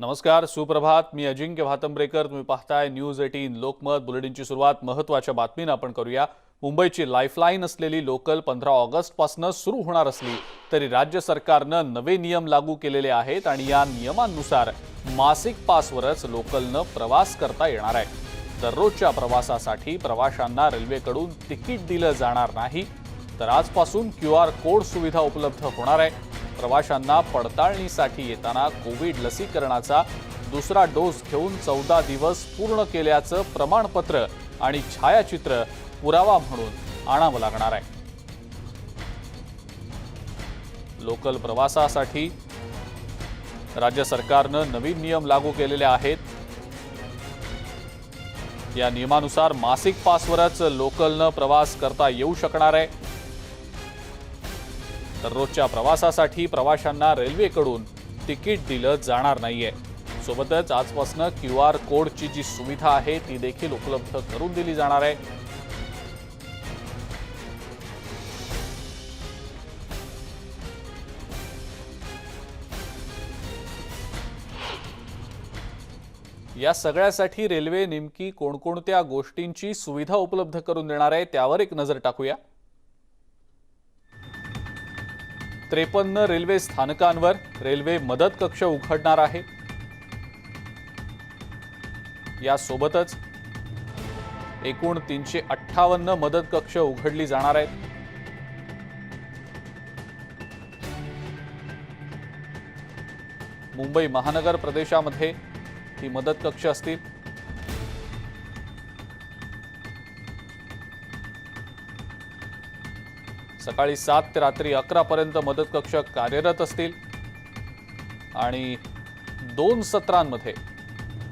नमस्कार, सुप्रभात. मी अजिंक्य भातंब्रेकर. तुम्ही पाहताय न्यूज 18 लोकमत. बुलेटिनची सुरुवात महत्त्वाच्या बातमीने आपण करूया. मुंबईची लाईफलाईन असलेली लोकल 15 ऑगस्ट पासून सुरू होणार असली तरी राज्य सरकारनं नवे नियम लागू केलेले आहेत आणि या नियमांनुसार मासिक पासवरच लोकलनं प्रवास करता येणार आहे. दररोजच्या प्रवासासाठी प्रवाशांना रेल्वेकडून तिकीट दिलं जाणार नाही, तर आजपासून QR कोड सुविधा उपलब्ध होणार आहे. प्रवाशांना पडताळणीसाठी येताना कोविड लसीकरणाचा दुसरा डोस घेऊन 14 दिवस पूर्ण केल्याचं प्रमाणपत्र आणि छायाचित्र पुरावा म्हणून आणावं लागणार आहे. लोकल प्रवासासाठी राज्य सरकारनं नवीन नियम लागू केलेले आहेत. या नियमानुसार मासिक पासवरच लोकलनं प्रवास करता येऊ शकणार आहे. दररोजच्या प्रवासासाठी प्रवाशांना रेल्वेकडून तिकीट दिलं जाणार नाहीये. सोबतच आजपासून QR कोडची जी सुविधा आहे ती देखील उपलब्ध करून दिली जाणार आहे. या सगळ्यासाठी रेल्वे नेमकी कोणकोणत्या गोष्टींची सुविधा उपलब्ध करून देणार आहे त्यावर एक नजर टाकूया. 53 रेल्वे स्थानकांवर रेल्वे मदत कक्ष उघडणार आहे. यासोबतच एकूण 358 मदत कक्ष उघडली जाणार आहेत. मुंबई महानगर प्रदेशामध्ये ही मदत कक्ष असतील. सकाळी 7 ते रात्री 11 पर्यंत मदत कक्ष कार्यरत असतील आणि 2 सत्रांमध्ये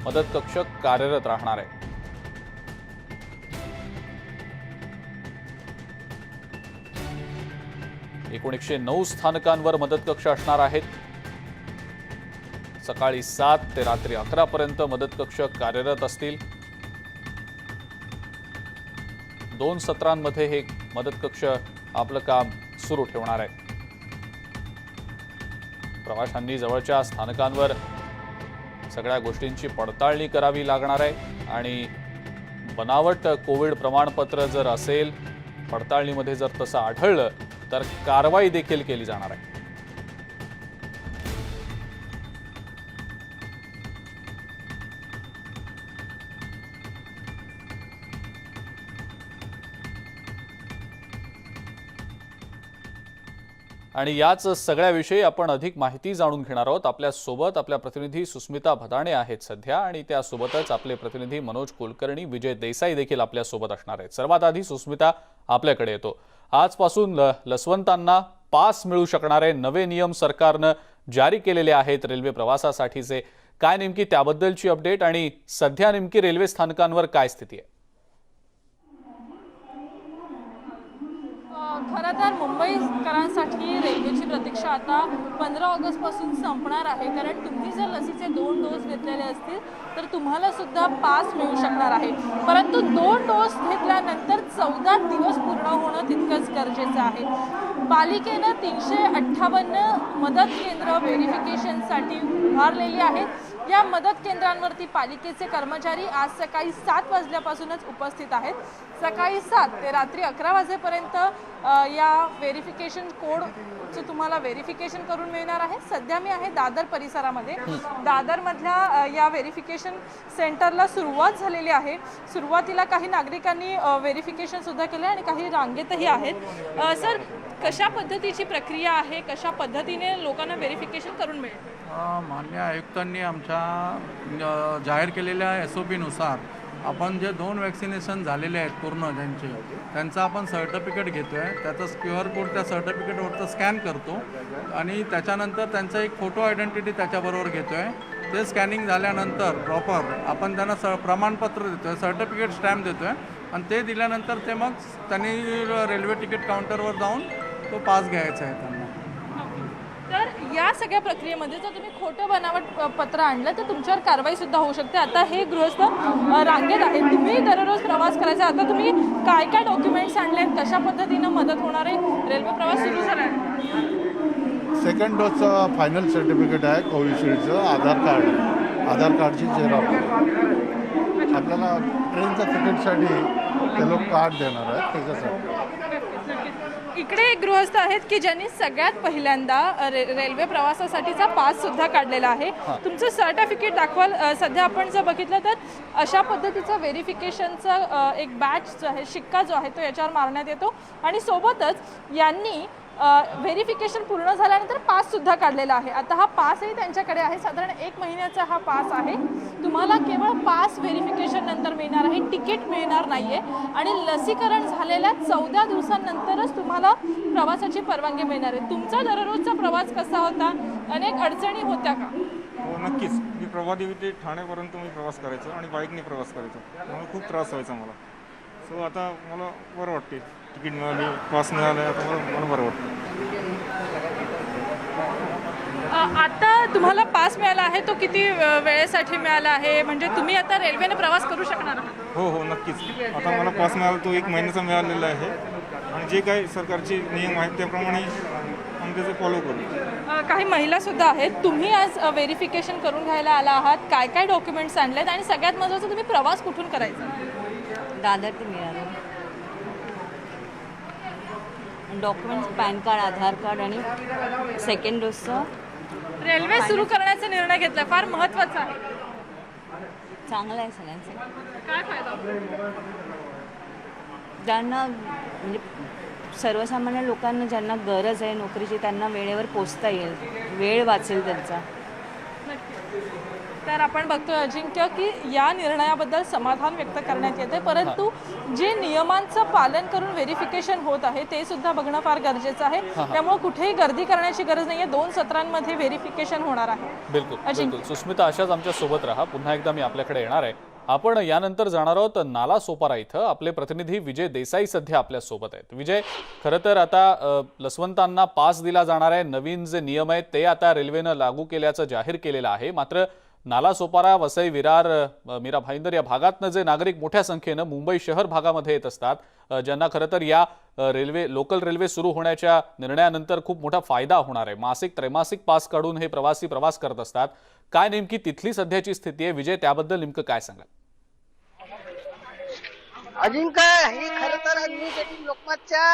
मदत कक्ष कार्यरत राहणार आहे. एकूण 109 स्थानकांवर मदत कक्ष असणार आहेत. सकाळी 7 ते रात्री 11 पर्यंत मदत कक्ष कार्यरत असतील. 2 सत्रांमध्ये हे मदत कक्ष आपलं काम सुरू ठेवणार आहे. प्रवाशांनी जवळच्या स्थानकांवर सगळ्या गोष्टींची पडताळणी करावी लागणार आहे आणि बनावट कोविड प्रमाणपत्र जर असेल, पडताळणीमध्ये जर तसं आढळलं तर कारवाई देखील केली जाणार आहे. आणि याच सगळ्याविषयी आपण अधिक माहिती जाणून घेणार आहोत. आपल्या सोबत आपल्या प्रतिनिधी सुस्मिता भदाणे आहेत सध्या आणि त्यासोबतच आपले प्रतिनिधी मनोज कुलकर्णी, विजय देसाई देखील आपल्या सोबत असणार आहेत. सर्वात आधी सुस्मिता, आपल्याकडे येतो. आजपासून लसवंतांना पास मिळू शकणारे नवे नियम सरकारनं जारी केलेले आहेत रेल्वे प्रवासासाठीचे. काय नेमकी त्याबद्दलची अपडेट आणि सध्या नेमकी रेल्वे स्थानकांवर काय स्थिती आहे? खरं तर मुंबईकरांसाठी रेल्वेची प्रतीक्षा आता 15 ऑगस्ट पासून संपणार आहे. कारण तुम्ही जर लसीचे 2 डोस घेतलेले असतील तर तुम्हाला सुद्धा पास मिळू शकणार आहे. परंतु 2 डोस घेतल्यानंतर 14 दिवस पूर्ण होणं तितकंच गरजेचं आहे. पालिकेनं 358 मदत केंद्र व्हेरिफिकेशनसाठी उभारलेली आहेत. या मदत केंद्रांवरती पालिकेचे कर्मचारी आज सकाळी 7 वाजल्यापासूनच उपस्थित आहेत. सकाळी 7 ते रात्री 11 वाजेपर्यंत या व्हेरिफिकेशन कोडचं तुम्हाला व्हेरिफिकेशन करून मिळणार आहे. सध्या मी आहे दादर परिसरामध्ये. दादरमधल्या या व्हेरिफिकेशन सेंटरला सुरुवात झालेली आहे. सुरुवातीला काही नागरिकांनी व्हेरिफिकेशन सुद्धा केलं आणि काही रांगेतही आहेत. सर, कशा पद्धतीची प्रक्रिया आहे, कशा पद्धतीने लोकांना व्हेरिफिकेशन करून मिळेल? मान्य आयुक्तांनी आमच्या जाहीर केलेल्या SOP नुसार आपण जे 2 वॅक्सिनेशन झालेले आहेत पूर्ण त्यांचं आपण सर्टिफिकेट घेतो आहे. त्याचं QR कोड त्या सर्टिफिकेटवरचं स्कॅन करतो आणि त्याच्यानंतर त्यांचा एक फोटो आयडेंटिटी त्याच्याबरोबर घेतो आहे. ते स्कॅनिंग झाल्यानंतर प्रॉपर आपण त्यांना प्रमाणपत्र देतो आहे, सर्टिफिकेट स्टॅम्प देतो आहे आणि ते दिल्यानंतर ते मग त्यांनी रेल्वे तिकीट काउंटरवर जाऊन तो पास घ्यायचा आहे त्यांना. तर या सगळ्या प्रक्रियेमध्ये जर तुम्ही खोटं बनावट पत्र आणलं तर तुमच्यावर कारवाई सुद्धा होऊ शकते. आता हे गृहस्थ रांगेत आहेत. तुम्ही दररोज प्रवास करायचा, आता तुम्ही काय काय डॉक्युमेंट्स आणलेत, कशा पद्धतीनं मदत होणार आहे? रेल्वे प्रवास सुरू झाला आहे. सेकंड डोजचं फायनल सर्टिफिकेट आहे, कोविशिल्डचं आधार कार्ड. आधार कार्डची झेरॉक्स. आपल्याला ट्रेनच्या तिकीटसाठी ते लोक कार्ड देणार आहेत त्याच्यासाठी. इकडे एक गृहस्थ आहेत की ज्यांनी सगळ्यात पहिल्यांदा रेल्वे प्रवासासाठीचा पास सुद्धा काढलेला आहे. तुमचं सर्टिफिकेट दाखवाल. सध्या आपण जर बघितलं तर अशा पद्धतीचं व्हेरिफिकेशनचा एक बॅच जो आहे, शिक्का जो आहे तो याच्यावर मारण्यात येतो आणि सोबतच यांनी व्हेरिफिकेशन पूर्ण झाल्यानंतर पास सुद्धा काढलेला आहे. आता हा पासही त्यांच्याकडे आहे. साधारण 1 महिन्याचा हा पास आहे. तुम्हाला केवळ पास व्हेरिफिकेशन नंतर मिळणार आहे, तिकीट मिळणार नाहीये आणि लसीकरण झालेल्या 14 दिवसांनंतरच तुम्हाला प्रवासाची परवानगी मिळणार आहे. तुमचा दररोजचा प्रवास कसा होता? अनेक अडचणी होत्या का? हो नक्कीच. मी प्रभादेवी ते ठाण्यापर्यंत मी प्रवास करायचो आणि बाईकने प्रवास करायचो. त्यामुळे खूप त्रास व्हायचा मला. सो आता मला बरं वाटते. तिकीट मिळाली, पास मिळालं, आता मला बरं वाटतं. आता तुम्हाला पास मिळाला आहे तो किती वेळेसाठी मिळाला आहे? म्हणजे तुम्ही आता रेल्वेने प्रवास करू शकणार आहात? हो नक्कीच. आता मला पास मिळाला तो 1 महिन्याचा मिळालेला आहे आणि जे काही सरकारचे नियम आहेत त्याप्रमाणे आम्ही त्याचे फॉलो करू. काही महिला सुद्धा आहेत. तुम्ही आज व्हेरिफिकेशन करून घ्यायला आला आहात. काय काय डॉक्युमेंट्स आणलेत आणि सगळ्यात महत्त्वाचं तुम्ही प्रवास कुठून करायचा? दादर ते मिळालं. डॉक्युमेंट्स पॅन कार्ड, आधार कार्ड आणि सेकंड डोसचं. रेल्वे सुरू करण्याचा निर्णय घेतला, फार महत्त्वाचा आहे. चांगलं आहे सगळ्यांचं. काय फायदा? ज्यांना म्हणजे सर्वसामान्य लोकांना ज्यांना गरज आहे नोकरीची त्यांना वेळेवर पोचता येईल, वेळ वाचेल त्यांचा. तर आपण बघतोय अजिंक्य की या निर्णयाबद्दल समाधान व्यक्त करण्यात येते, परंतु जे नियमांचं पालन करून व्हेरिफिकेशन होत आहे ते सुद्धा बघणं फार गरजेचं आहे. त्यामुळे कुठेही गर्दी करण्याची गरज नाहीये. 2 सत्रांमध्ये व्हेरिफिकेशन होणार आहे. बिलकुल बिलकुल. सुस्मिता, अशाच आमच्या सोबत राहा. पुन्हा एकदा मी आपल्याकडे येणार आहे. आपण यानंतर जाणार आहोत नालासोपारा इथं. आपले प्रतिनिधी विजय देसाई सध्या आपल्या सोबत आहेत. विजय, खरं तर आता लसवंतांना पास दिला जाणार आहे. नवीन जे नियम आहेत ते आता रेल्वेनं लागू केल्याचं जाहीर केलेलं आहे. मात्र नालासोपारा, वसई, विरार, मीरा भाईंदर या भागातनं जे नागरिक मोठ्या संख्येनं मुंबई शहर भागामध्ये येत असतात, ज्यांना खरं तर या लोकल रेल्वे सुरू होण्याच्या निर्णयानंतर खूप मोठा फायदा होणार आहे. मासिक, त्रैमासिक पास काढून हे प्रवासी प्रवास करत असतात. काय नेमकी तिथली सध्याची स्थिती आहे विजय, त्याबद्दल नेमकं काय सांगाल? अजिंक्य, ही खरं तर न्यूज लोकमतच्या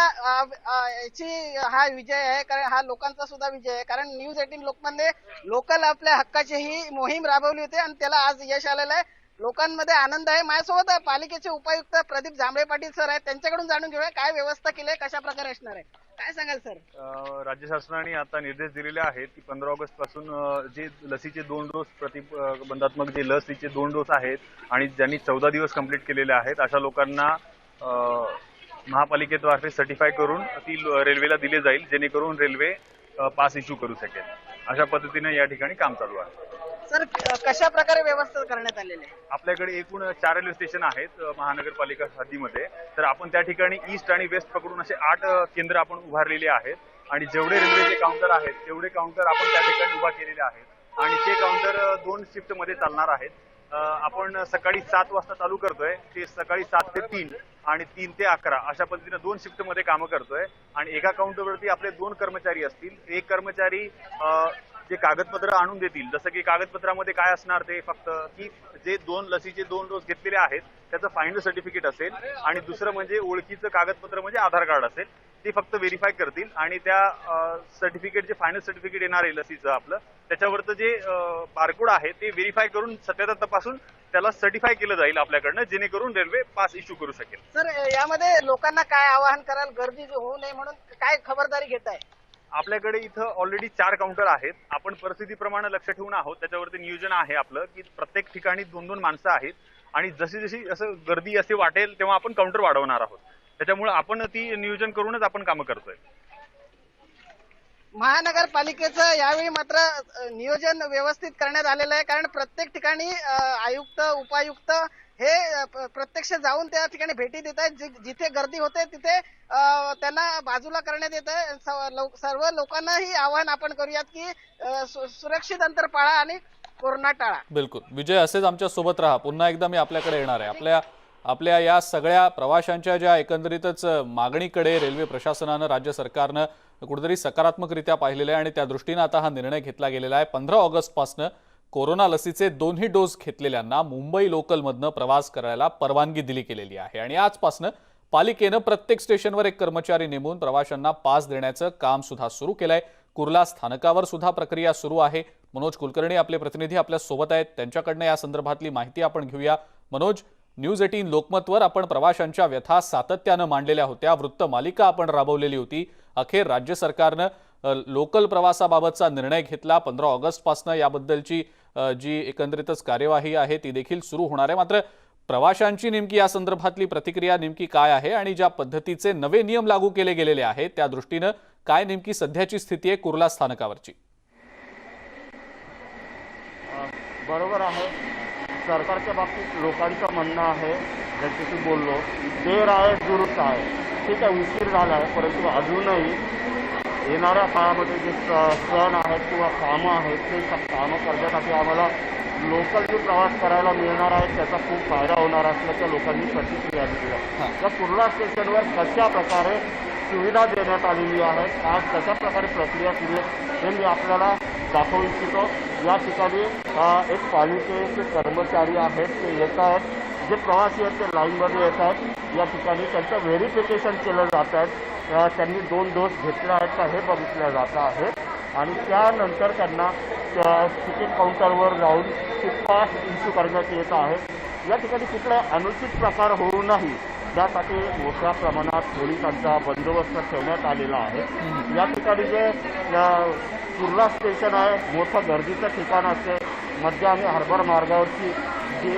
याची हा विजय आहे. कारण हा लोकांचा सुद्धा विजय आहे. कारण न्यूज 18 लोकमतने लोकल आपल्या हक्काची ही मोहीम राबवली होती आणि त्याला आज यश आलेलं आहे. लोकांमध्ये आनंद आहे. माझ्यासोबत पालिकेचे उपायुक्त प्रदीप जांभळे पाटील सर आहेत. त्यांच्याकडून जाणून घेऊया काय व्यवस्था केली आहे, कशा प्रकारे असणार आहे. काय सांगाल सर? राज्य शासनाने आता निर्देश दिलेले आहेत की 15 ऑगस्ट पासून जे लसीचे 2 डोस प्रतिबंधात्मक जे लसीचे 2 डोस आहेत आणि ज्यांनी 14 दिवस कंप्लीट केलेले आहेत अशा लोकांना महापालिकेद्वारे सर्टिफाय करून ती रेल्वेला दिले जाईल, जेणेकरून रेल्वे पास इश्यू करू शकेल. अशा पद्धतीने या ठिकाणी काम चालू आहे. सर, कशा प्रकारे व्यवस्था करण्यात आलेली आहे? आपल्याकडे एकूण 4 रेल्वे स्टेशन आहेत महानगरपालिका हद्दीमध्ये. तर आपण त्या ठिकाणी ईस्ट आणि वेस्ट पकडून असे 8 केंद्र आपण उभारलेले आहेत आणि जेवढे रेल्वेचे काउंटर आहेत तेवढे काउंटर आपण त्या ठिकाणी उभा केलेले आहेत आणि ते काउंटर 2 शिफ्ट मध्ये चालणार आहेत. आपण सकाळी 7 वाजता चालू करतोय, ते सकाळी 7 ते 3 आणि 3 ते 11 अशा पद्धतीने 2 शिफ्ट मध्ये कामं करतोय आणि एका काउंटरवरती आपले 2 कर्मचारी असतील. एक कर्मचारी जे कागदपत्र आणून देतील, जसं की कागदपत्रामध्ये काय असणार ते फक्त की जे 2 लसीचे 2 डोस घेतलेले आहेत त्याचं फायनल सर्टिफिकेट असेल आणि दुसरं म्हणजे ओळखीचं कागदपत्र म्हणजे आधार कार्ड असेल. ते फक्त व्हेरीफाय करतील आणि त्या सर्टिफिकेट जे फायनल सर्टिफिकेट येणार आहे लसीचं आपलं त्याच्यावरचं जे बारकोड आहे ते व्हेरीफाय करून सत्यता तपासून त्याला सर्टिफाय केलं जाईल आपल्याकडनं, जेणेकरून रेल्वे पास इश्यू करू शकेल. सर, यामध्ये लोकांना काय आवाहन कराल? गर्दी होऊ नये म्हणून काय खबरदारी घेत आहे? आपल्याकडे इथं ऑलरेडी 4 काउंटर आहेत. आपण परिस्थितीप्रमाणे लक्ष ठेवून आहोत. त्याच्यावरती नियोजन आहे आपलं की प्रत्येक ठिकाणी 2-2 माणसं आहेत आणि जशी जशी असं गर्दी असे वाटेल तेव्हा आपण काउंटर वाढवणार आहोत. त्याच्यामुळे आपण ती नियोजन करूनच आपण कामं करतोय. महानगरपालिकेचं यावेळी मात्र नियोजन व्यवस्थित करण्यात आलेलं आहे. कारण प्रत्येक ठिकाणी आयुक्त, उपायुक्त हे प्रत्यक्ष जाऊन त्या ठिकाणी भेटी देत आहेत. जिथे गर्दी होते तिथे त्यांना बाजूला करण्यात येत आहे. सर्व लोकांनाही आवाहन आपण करूयात की सुरक्षित अंतर पाळा आणि कोरोना टाळा. बिलकुल विजय, असेच आमच्या सोबत राहा. पुन्हा एकदा मी आपल्याकडे येणार आहे. आपल्या या सगळ्या प्रवाशांच्या ज्या एकंदरीतच मागणीकडे रेल्वे प्रशासनानं, राज्य सरकारनं कुठेतरी सकारात्मकरित्या पाहिलेलं आहे आणि त्या दृष्टीनं आता हा निर्णय घेतला गेलेला आहे. 15 ऑगस्टपासून कोरोना लसीचे दोन्ही डोस घेतलेल्यांना मुंबई लोकलमधनं प्रवास करायला परवानगी दिली गेलेली आहे आणि आजपासून पालिकेनं प्रत्येक स्टेशनवर एक कर्मचारी नेमून प्रवाशांना पास देण्याचं काम सुद्धा सुरू केलंय। कुर्ला स्थानकावर सुद्धा प्रक्रिया सुरू आहे। मनोज कुलकर्णी आपले प्रतिनिधी आपल्या सोबत आहेत, त्यांच्याकडनं या संदर्भातली माहिती आपण घेऊया। मनोज, न्यूज 18 लोकमतवर आपण प्रवाशांच्या व्यथा सातत्यानं मांडलेल्या होत्या, वृत्तमालिका आपण राबवलेली होती। अखेर राज्य सरकारनं लोकल प्रवासाबाबतचा निर्णय घेतला। 15 ऑगस्टपासून याबद्दलची जी एकंदरीतच कार्यवाही आहे ती देखील सुरू होणार आहे। मात्र प्रवाशांची नेमकी या संदर्भातली प्रतिक्रिया नेमकी काय आहे आणि ज्या पद्धतीचे नवे नियम लागू केले गेलेले आहेत त्या दृष्टीनं काय नेमकी सध्याची स्थिती आहे कुर्ला स्थानकावरची? बरोबर आहे, सरकारच्या बाबतीत लोकांचं म्हणणं आहे, ज्याच्याशी बोललो देर आहे दुरुस्त आहे, ठीक आहे उशीर झाला आहे, परंतु अजूनही येणाऱ्या काळामध्ये जे सण आहेत किंवा कामं आहेत ते कामं करण्यासाठी आम्हाला लोकल जे प्रवास करायला मिळणार आहे त्याचा खूप फायदा होणार असल्याच्या लोकांनी प्रतिक्रिया दिली आहे। त्या कुर्ला स्टेशनवर कशा प्रकारे सुविधा देण्यात आलेली आहे, आज कशा प्रकारे प्रक्रिया सुरू आहे हे मी आपल्याला दाखवू इच्छितो। या ठिकाणी एक पालिकेचे कर्मचारी आहेत, ते येत आहेत, जे प्रवासी आहेत ते लाईनमध्ये येत आहेत। या ठिकाणी त्यांचं व्हेरिफिकेशन केलं जात आहे, त्यांनी 2 डोस घेतले आहेत का हे बघितलं जात आहे आणि त्यानंतर त्यांना तिकीट काउंटरवर जाऊन पास इश्यू करण्यात येत आहे। या ठिकाणी कुठला अनुचित प्रकार होऊ नये त्यासाठी मोठ्या प्रमाणात पोलिसांचा बंदोबस्त ठेवण्यात आलेला आहे। या ठिकाणी जे कुर्ला स्टेशन आहे मोठं गर्दीचं ठिकाण असते, मध्य आणि हार्बर मार्गावरची जी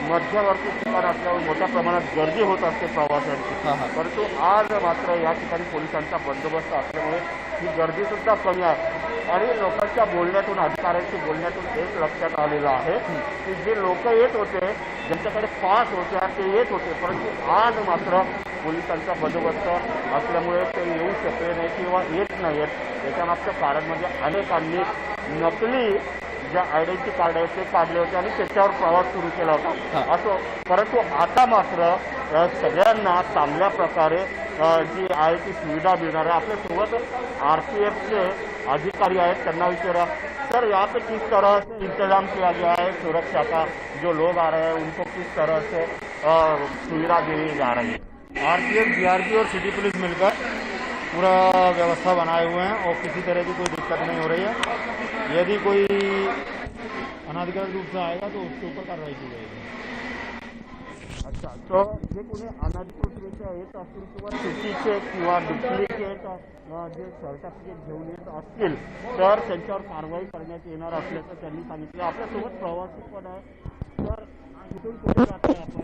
मध्यवर्ती ठिकाण असल्यावर मोठ्या प्रमाणात गर्दी होत असते प्रवाशांची, परंतु आज मात्र या ठिकाणी पोलिसांचा बंदोबस्त असल्यामुळे ही गर्दीसुद्धा कमी आहे आणि लोकांच्या बोलण्यातून अधिकाऱ्यांच्या बोलण्यातून एक लक्षात आलेलं आहे की जे लोक येत होते ज्यांच्याकडे पास होते ते येत होते, परंतु आज मात्र पोलिसांचा बंदोबस्त असल्यामुळे ते येऊ शकले नाही किंवा येत नाहीत। याच्यामागचं कारण म्हणजे अनेकांनी नकली ज्या आयडेंटिटी कार्ड आहेत ते काढले होते आणि त्याच्यावर प्रवास सुरू केला होता असं, परंतु आता मात्र सगळ्यांना चांगल्या प्रकारे जी आहे ती सुविधा मिळणार आहे। आपल्यासोबत RPFचे अधिकारी आहेत, त्यांना विचारा सर यहाँ पे किस तरह से इंतजाम किया गया है, सुरक्षा का जो लोग आ रहे हैं उनको किस तरह से सुविधा दी जा रही है? RPF, GRP और सिटी पुलिस मिलकर पूरा व्यवस्था बनाए हुए हैं और किसी तरह की कोई दिक्कत नहीं हो रही है। यदि कोई अनाधिकृत रूप से आएगा तो उसके ऊपर कार्रवाई की जाएगी। अच्छा, तो जे कोणी अनाधिकृतरित्या येत असतील किंवा चुकीचे किंवा डुप्लिकेट जे सर्टिफिकेट घेऊन येत असतील तर त्यांच्यावर कारवाई करण्यात येणार असल्याचं त्यांनी सांगितलं। आपल्यासोबत प्रवासी पण आहे, तर कुठून कुठे जाताय आपण?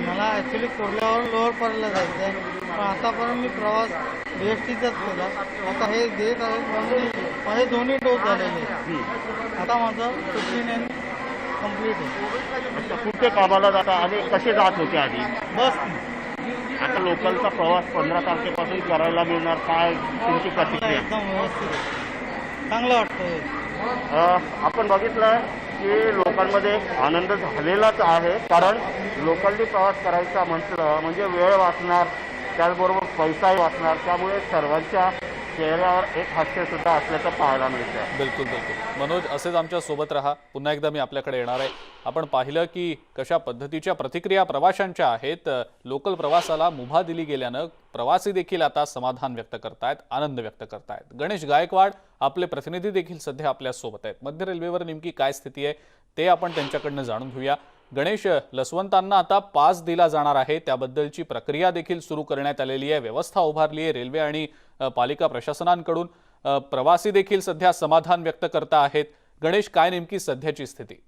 मला ॲक्च्युली कोल्हावर लोअर परला जायचं आहे, पण आतापर्यंत मी प्रवास BSTचाच केला। आता हे देत आहेत म्हणून माझे दोन्ही डोस झालेले आहेत, आता माझं 59 कंप्लीट आहे। अच्छा, कुठे कामाला जाता आणि कसे जात होते आधी? बस आता लोकलचा प्रवास 15 तारखेपासून करायला मिळणार, काय तुमची प्रतिक्रिया? एकदम व्यवस्थित आहे, चांगलं वाटतं। आपण बघितलं की लोकांमध्ये आनंद झालेलाच आहे, कारण लोकलनी प्रवास करायचा म्हटलं म्हणजे वेळ वाचणार, त्याचबरोबर पैसाही वाचणार, त्यामुळे सर्वांच्या चेहऱ्यावर एक हास्य सुद्धा असल्याचं पाहायला मिळतं। बिलकुल बिलकुल मनोज, असेच आमच्या सोबत राहा। पुन्हा एकदा मी आपल्याकडे येणार आहे। आपण पाहिलं की कशा पद्धतीच्या प्रतिक्रिया प्रवाशांच्या आहेत। लोकल प्रवासाला मुभा दिली गेल्यानं प्रवासी देखील आता समाधान व्यक्त करतायत, आनंद व्यक्त करतायत। गणेश गायकवाड आपले प्रतिनिधी देखील सध्या आपल्या सोबत आहेत। मध्य रेल्वेवर नेमकी काय स्थिती आहे ते आपण त्यांच्याकडनं जाणून घेऊया। गणेश, लसवंतांना आता पास दिला जाणार आहे, त्याबद्दलची प्रक्रिया देखील सुरू करण्यात आलेली आहे, व्यवस्था उभारली आहे रेल्वे आणि पालिका प्रशासनांकडून। प्रवासी देखील सध्या समाधान व्यक्त करता आहेत। गणेश, काय नेमकी सध्याची स्थिती?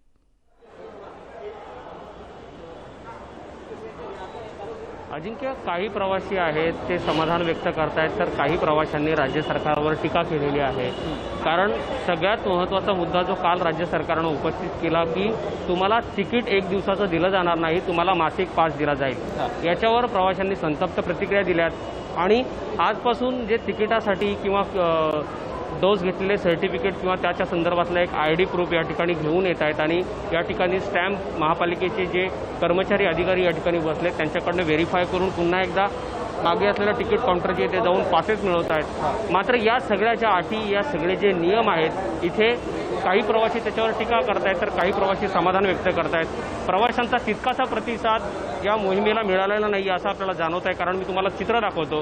अजिंक्य, काही प्रवासी आहेत ते समाधान व्यक्त करतायत, तर काही प्रवाशांनी राज्य सरकारवर टीका केलेली आहे। कारण सगळ्यात महत्त्वाचा मुद्दा जो काल राज्य सरकारनं उपस्थित केला की तुम्हाला तिकीट 1 दिवसाचं दिलं जाणार नाही, तुम्हाला मासिक पास दिला जाईल, याच्यावर प्रवाशांनी संतप्त प्रतिक्रिया दिल्यात आणि आजपासून जे तिकिटासाठी किंवा डोस घेतलेले सर्टिफिकेट किंवा त्याच्या संदर्भातला एक ID प्रूफ या ठिकाणी घेऊन येत आहेत आणि या ठिकाणी स्टॅम्प महापालिकेचे जे कर्मचारी अधिकारी या ठिकाणी बसले त्यांच्याकडनं व्हेरीफाय करून पुन्हा एकदा मागे असलेल्या तिकीट काउंटरचे ते जाऊन पासेस मिळवत आहेत। मात्र या सगळ्या ज्या अटी, या सगळे जे नियम आहेत इथे काही प्रवासी त्याच्यावर टीका करतायत तर काही प्रवासी समाधान व्यक्त करतायत. प्रवाशांचा तितकासा प्रतिसाद या मोहिमेला मिळालेला नाही असं आपल्याला जाणवत आहे. कारण मी तुम्हाला चित्र दाखवतो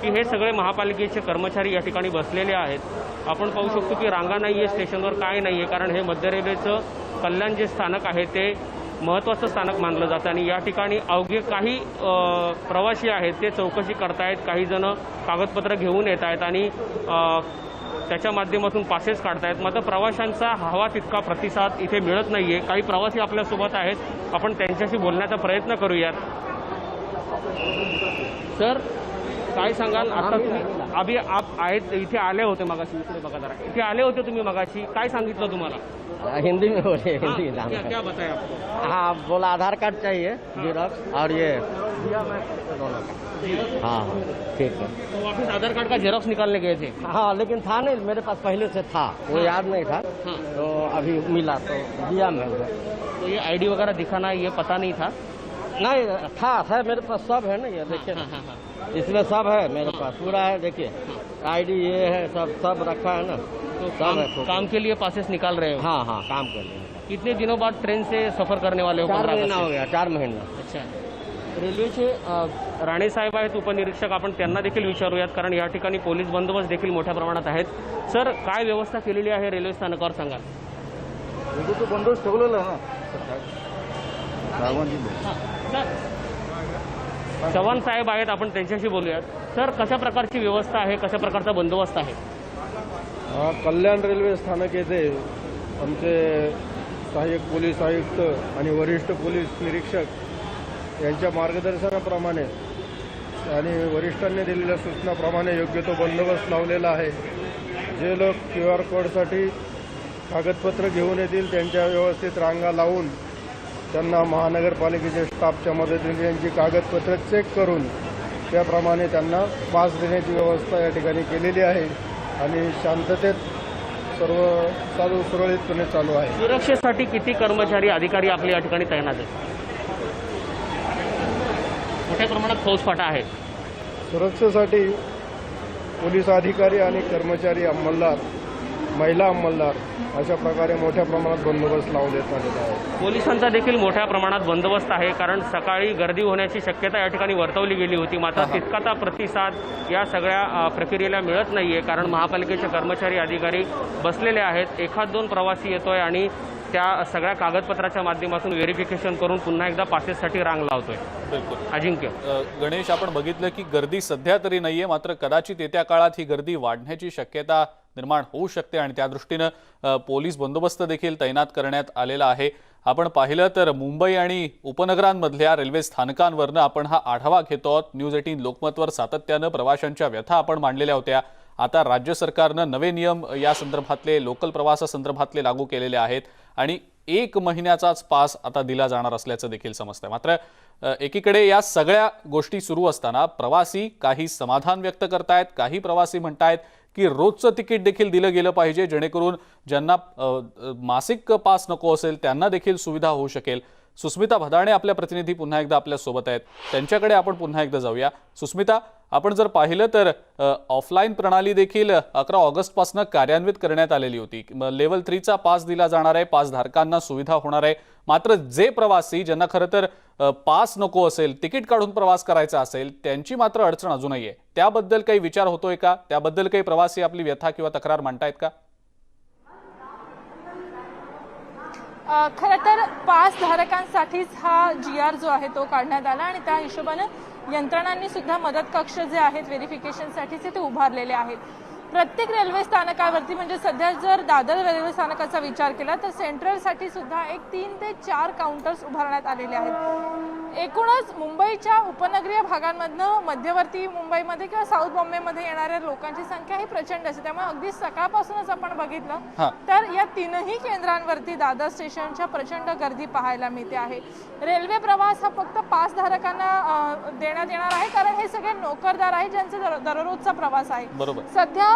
की हे सगळे महापालिकेचे कर्मचारी या ठिकाणी बसलेले आहेत. आपण पाहू शकतो की रांगा नाही आहे स्टेशनवर, काय नाही आहे, कारण हे मध्य रेल्वेचं कल्याण जे स्थानक आहे ते महत्त्वाचं स्थानक मानलं जातं आणि या ठिकाणी अवघे काही प्रवासी आहेत ते चौकशी करतायत. काही जण कागदपत्र घेऊन येत आहेत आणि त्याच्या माध्यमातून पासेस काढतायत. मात्र प्रवाशांचा हवा तितका प्रतिसाद इथे मिळत नाही आहे. काही प्रवासी आपल्यासोबत आहेत, आपण त्यांच्याशी बोलण्याचा प्रयत्न करूयात. सर काय सांगाल, आता तुम्ही आहेत इथे आले होते मगाशी, इकडे बघा जरा, इथे आले होते तुम्ही मगाशी, काय सांगितलं तुम्हाला? हिंदी में बोले, हिंदी क्या बताया आपको? हाँ बोला आधार कार्ड चाहिए जेरॉक्स और ये दोनों। हाँ ठीक है। तो वापस आधार कार्ड का जेरॉक्स निकालने गए थे? हाँ लेकिन था नहीं, मेरे पास पहले से था, वो याद नहीं था। तो अभी मिला तो दिया मैं। तो ये आईडी वगैरह दिखाना ये पता नहीं था? नहीं था, है मेरे पास, सब है ना, ये देखिए इसमें सब है मेरे पास, पूरा है, देखिए आईडी ये है, सब रखा है ना। तो काम के लिए पासेस निकाल रहे हो? हाँ हाँ, काम कर रहे हैं। कितने दिनों बाद ट्रेन से सफर करने वाले हो? 4 महीना हो गया, 4 महीना। अच्छा, रेल्वेचे राणे साहेब आहेत उपनिरीक्षक, आपण त्यांना देखील विचारूयात कारण या ठिकाणी पोलीस बंदोबस्त देखील मोठ्या प्रमाणात आहेत. सर काय व्यवस्था केलेली आहे रेल्वे स्थानकावर सांगाल? बंदोबस्त ठेवलेला ना चव्हाण साहेब आहेत, आपण त्यांच्याशी बोलूयात. सर कशा प्रकारची व्यवस्था आहे, कशा प्रकारचा बंदोबस्त आहे? कल्याण रेल्वे स्थानक येथे आमचे सहाय्यक पोलीस आयुक्त आणि वरिष्ठ पोलीस निरीक्षक यांच्या मार्गदर्शनाप्रमाणे आणि वरिष्ठांनी दिलेल्या सूचनाप्रमाणे योग्य तो बंदोबस्त लावलेला आहे. जे लोक QR कोडसाठी कागदपत्र घेऊन येतील त्यांच्या व्यवस्थित रांगा लावून त्यांना महानगरपालिकेच्या स्टाफच्या मदतीने त्यांची कागदपत्र चेक करून त्याप्रमाणे त्यांना पास देण्याची व्यवस्था या ठिकाणी केलेली आहे आणि शांततेत सर्व सुरळीतपणे चालू आहे. सुरक्षेसाठी किती कर्मचारी अधिकारी आपल्या या ठिकाणी तैनात आहेत? मोठ्या प्रमाणात फौजफाटा आहे. सुरक्षेसाठी पोलीस अधिकारी आणि कर्मचारी, अंमलदार, महिला अंमलदार अशा प्रकारे मोठ्या प्रमाणात बंदोबस्त लावण्यात आलेला आहे. पोलिसांचा देखील मोठ्या प्रमाणात बंदोबस्त आहे कारण सकाळी गर्दी होण्याची शक्यता या ठिकाणी वर्तवली गेली होती. मात्र तितकाचा प्रतिसाद या सगळ्या प्रक्रियेला मिळत नाहीये कारण महापालिकेचे कर्मचारी अधिकारी बसलेले आहेत. 1-2 प्रवासी येतोय आणि त्या सगळ्या कागदपत्राच्या माध्यमातून व्हेरिफिकेशन करून पुन्हा एकदा पासेससाठी रांग लावतोय. बिलकुल अजिंक्य. गणेश, आपण बघितलं की गर्दी सध्या तरी नाहीये, मात्र कदाचित येत्या काळात ही गर्दी वाढण्याची शक्यता निर्माण होऊ शकते आणि त्या दृष्टीनं पोलीस बंदोबस्त देखील तैनात करण्यात आलेला आहे. आपण पाहिलं तर मुंबई आणि उपनगरांमधल्या रेल्वे स्थानकांवरनं आपण हा आढावा घेतो आहोत. न्यूज 18 लोकमतवर सातत्यानं प्रवाशांच्या व्यथा आपण मांडलेल्या होत्या. आता राज्य सरकारनं नवे नियम या संदर्भातले, लोकल प्रवासासंदर्भातले लागू केलेले आहेत आणि 1 महिन्याचाच पास आता दिला जाणार असल्याचं देखील समजतंय. मात्र एकीकडे या सगळ्या गोष्टी सुरू असताना प्रवासी काही समाधान व्यक्त करतायत, काही प्रवासी म्हणतायत की रोजचं तिकीट देखील दिलं गेलं पाहिजे जेणेकरून ज्यांना मासिक पास नको असेल त्यांना देखील सुविधा होऊ शकेल. सुस्मिता भदाणे आपल्या प्रतिनिधी पुन्हा एकदा आपल्या सोबत आहेत, त्यांच्याकडे आपण पुन्हा एकदा जाऊया. सुस्मिता, आपण जर पाहिलं तर ऑफलाईन प्रणाली देखील 11 ऑगस्टपासून कार्यान्वित करण्यात आलेली होती. लेवल 3चा पास दिला जाणार आहे, पास धारकांना सुविधा होणार आहे. मात्र जे प्रवासी ज्यांना खरं तर पास नको असेल, तिकीट काढून प्रवास करायचा असेल, त्यांची मात्र अडचण अजूनही आहे. त्याबद्दल काही विचार होतोय का? त्याबद्दल काही प्रवासी आपली व्यथा किंवा तक्रार मांडतायत का? खरं तर पास धारकांसाठीच हा GR जो आहे तो काढण्यात आला आणि त्या हिशोबानं यंत्रणांनी सुद्धा मदत कक्ष जे आहेत व्हेरिफिकेशनसाठीचे ते उभारलेले आहेत. प्रत्येक रेल्वे स्थानकावरती, म्हणजे सध्या जर दादर रेल्वे स्थानकाचा विचार केला तर सेंट्रलसाठी सुद्धा 3 ते 4 काउंटर्स उभारण्यात आलेले आहेत. एकूणच मुंबईच्या उपनगरीय भागांमधनं मध्यवर्ती मुंबईमध्ये किंवा साऊथ बॉम्बेमध्ये येणाऱ्या लोकांची संख्या ही प्रचंड असते. त्यामुळे अगदी सकाळपासूनच आपण बघितलं तर या 3ही केंद्रांवरती दादर स्टेशनच्या प्रचंड गर्दी पाहायला मिळते आहे. रेल्वे प्रवास हा फक्त पास धारकांना देण्यात येणार आहे कारण हे सगळे नोकरदार आहेत ज्यांचा दररोजचा प्रवास आहे. सध्या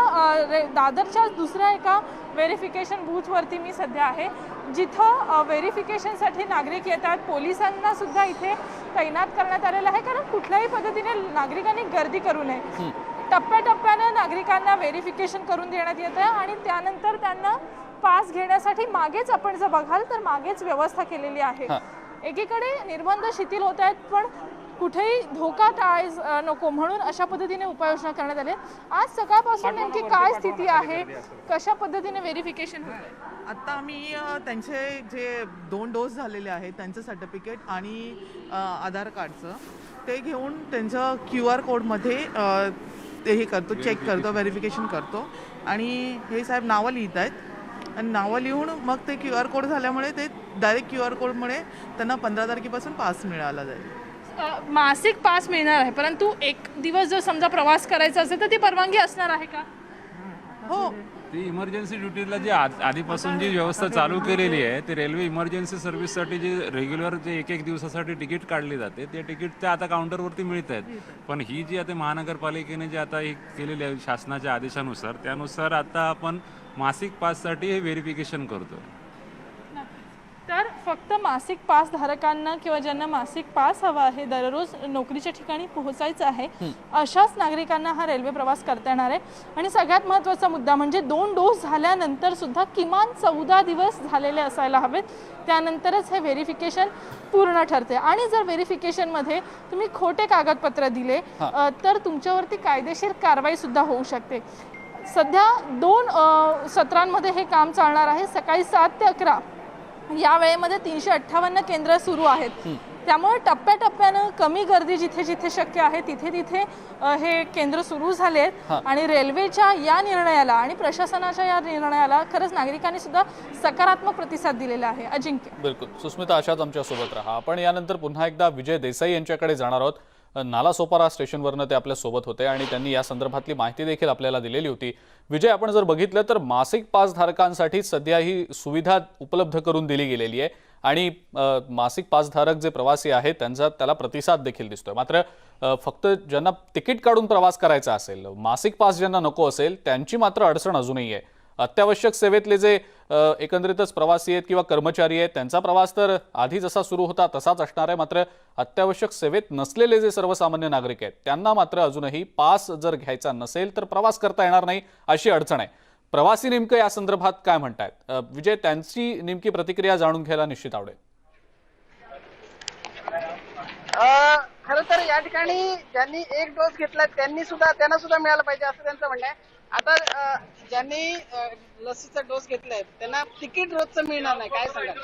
दादरच्या दुसऱ्या एका व्हेरिफिकेशन बूथवरती मी सध्या आहे जिथं व्हेरिफिकेशनसाठी नागरिक येतात. पोलिसांना सुद्धा इथे तैनात करण्यात आलेलं आहे कारण कुठल्याही पद्धतीने नागरिकांनी गर्दी करू नये. टप्प्याटप्प्यानं नागरिकांना व्हेरिफिकेशन करून देण्यात येत आहे आणि त्यानंतर त्यांना पास घेण्यासाठी मागेच आपण जर बघाल तर मागेच व्यवस्था केलेली आहे. एकीकडे निर्बंध शिथिल होत आहेत पण कुठेही धोका टाळायला नको म्हणून अशा पद्धतीने उपाययोजना करण्यात आली. आज सकाळपासून नेमकी काय स्थिती आहे, कशा पद्धतीने व्हेरिफिकेशन होत आहे? आत्ता आम्ही त्यांचे जे 2 डोस झालेले आहेत त्यांचं सर्टिफिकेट आणि आधार कार्डचं ते घेऊन त्यांचं QR कोडमध्ये ते हे करतो, चेक करतो, व्हेरिफिकेशन करतो आणि हे साहेब नावं लिहित आहेत आणि नावं लिहून मग ते QR कोड झाल्यामुळे ते डायरेक्ट QR कोडमुळे त्यांना 15 तारखेपासून पास मिळाला जाईल. मासिक पास मिळणार आहे परंतु एक दिवस जर समजा प्रवास करायचा असेल तर ती परवानगी असणार आहे का? हो, ती इमर्जन्सी ड्युटीला जी आधीपासून जी व्यवस्था चालू केलेली आहे ती रेल्वे इमर्जन्सी सर्व्हिससाठी जे रेग्युलर जे एक दिवसासाठी तिकीट काढली जाते ते तिकीट ते आता काउंटरवरती मिळत आहेत. पण ही जी आता महानगरपालिकेने जी आता ही केलेली आहे शासनाच्या आदेशानुसार त्यानुसार आता आपण मासिक पाससाठी हे व्हेरिफिकेशन करतो. तर फक्त मासिक पास धारकांना किंवा ज्यांना मासिक पास हवा आहे, दररोज नोकरीच्या ठिकाणी पोहोचायचं आहे, अशाच नागरिकांना हा रेल्वे प्रवास करता येणार आहे. आणि सगळ्यात महत्त्वाचा मुद्दा म्हणजे 2 डोस झाल्यानंतर सुद्धा किमान 14 दिवस झालेले असायला हवेत, त्यानंतरच हे व्हेरिफिकेशन पूर्ण ठरते. आणि जर व्हेरिफिकेशनमध्ये तुम्ही खोटे कागदपत्र दिले तर तुमच्यावरती कायदेशीर कारवाई सुद्धा होऊ शकते. सध्या 2 सत्रांमध्ये हे काम चालणार आहे. सकाळी 7 ते 11 या वेळेमध्ये 358 केंद्र सुरू आहेत. त्यामुळे टप्प्याटप्प्यानं कमी गर्दी जिथे जिथे शक्य आहे तिथे तिथे हे केंद्र सुरू झाले आहेत. आणि रेल्वेच्या या निर्णयाला आणि प्रशासनाच्या या निर्णयाला खरंच नागरिकांनी सुद्धा सकारात्मक प्रतिसाद दिलेला आहे. अजिंक्य. बिलकुल सुस्मिता, अशाच आमच्या सोबत राहा. आपण यानंतर पुन्हा एकदा विजय देसाई यांच्याकडे जाणार आहोत. नालासोपारा स्टेशनवरनं ते आपल्या सोबत होते आणि त्यांनी या संदर्भातली माहिती देखील आपल्याला दिलेली होती. विजय, आपण जर बघितलं तर मासिक पास धारकांसाठी सध्या ही सुविधा उपलब्ध करून दिली गेलेली आहे आणि मासिक पासधारक जे प्रवासी आहेत त्याला प्रतिसाद देखील दिसतोय. मात्र फक्त ज्यांना तिकीट काढून प्रवास करायचा असेल, मासिक पास ज्यांना नको असेल त्यांची मात्र अडचण अजूनही आहे. अत्यावश्यक सेवेतले जे एकंदरीतच प्रवासी आहेत किंवा कर्मचारी आहेत त्यांचा प्रवास तर आधी जसा सुरू होता तसाच असणार आहे. मात्र अत्यावश्यक सेवेत नसलेले जे सर्वसामान्य नागरिक आहेत त्यांना मात्र अजूनही पास जर घ्यायचा नसेल तर प्रवास करता येणार नाही अशी अडचण आहे. प्रवासी नेमकं या संदर्भात काय म्हणतायत विजय, त्यांची नेमकी प्रतिक्रिया जाणून घ्यायला निश्चित आवडेल. खरं तर या ठिकाणी ज्यांनी 1 डोस घेतला त्यांना सुद्धा मिळालं पाहिजे असं त्यांचं म्हणणं आहे. आता ज्यांनी लसीचा डोस घेतलाय त्यांना तिकीट रोजचं मिळणार नाही, काय सांगाल?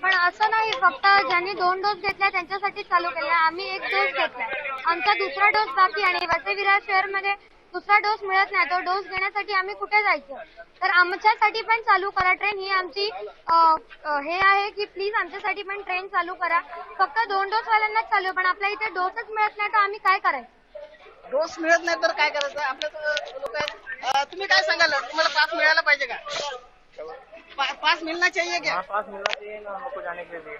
पण असं नाही, फक्त ज्यांनी 2 डोस घेतला त्यांच्यासाठी चालू केलं. आम्ही 1 डोस घेतलाय, आमचा दुसरा डोस बाकी आणि वसई विरार शहरमध्ये दुसरा डोस मिळत नाही. तो डोस घेण्यासाठी आम्ही कुठे जायचं? तर आमच्यासाठी पण चालू करा ट्रेन, ही आमची हे आहे की प्लीज आमच्यासाठी पण ट्रेन चालू करा. फक्त 2 डोस वाल्यांनाच चालू, पण आपल्या इथे डोसच मिळत नाही तर आम्ही काय करायचं? डोस मिळत नाही तर काय करायचं? आपल्या लोक तुम्ही काय सांगाल? तुम्हाला पास मिळायला पाहिजे का? पास मिलना चाहिए क्या? पास मिलना चाहिए ना हमको जाने के लिए.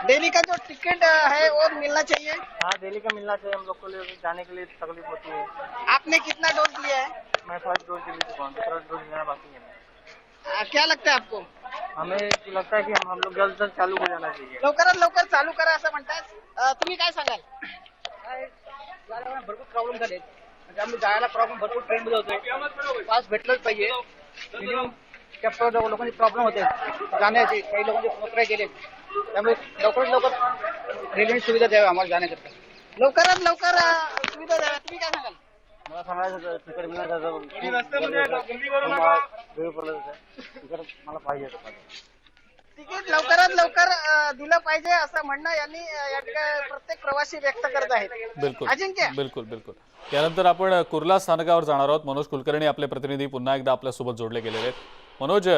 डेली का जो टिकट है वो मिलना चाहिए. हाँ, डेली का मिलना चाहिए. हम लोग को जाने के लिए तकलीफ होती है. आपने कितना डोज लिया है? मैं फर्स्ट डोज ले चुका हूँ, दूसरा डोज लेना बाकी है. क्या लगता है आपको? हमें लगता है कि हम लोग जल्द से जल्द चालू हो जाना चाहिए. लवकरात लवकर चालू करा असं म्हणतात. तुम्ही काय सांगाल? भरपूर प्रॉब्लेम झाले, त्यामुळे जायला प्रॉब्लेम भरपूर ट्रेन मध्ये होतोय. पास भेटलंच पाहिजे. मिनिमम त्या लोकांचे प्रॉब्लेम होते जाण्याचे, काही लोकांचे नोकऱ्या गेले, त्यामुळे लवकरात लवकर रेल्वे सुविधा द्यावी आम्हाला जाण्याकरता. लवकरात लवकर सुविधा द्याव्या. तुम्ही काय सांगाल? मला सांगायचं तिकीट मिळण्याचं वेळ पडलं तिकीट मला पाहिजे. तिकीट लवकरात लवकर दिलं पाहिजे असं म्हणणं यांनी या ठिकाणी प्रत्येक प्रवासी व्यक्त करत आहेत. बिलकुल अजिंक्य. बिलकुल बिलकुल. यानंतर आपण कुर्ला स्थानकावर जाणार आहोत. मनोज कुलकर्णी आपले प्रतिनिधी पुन्हा एकदा आपल्यासोबत जोडले गेलेले आहेत. मनोज,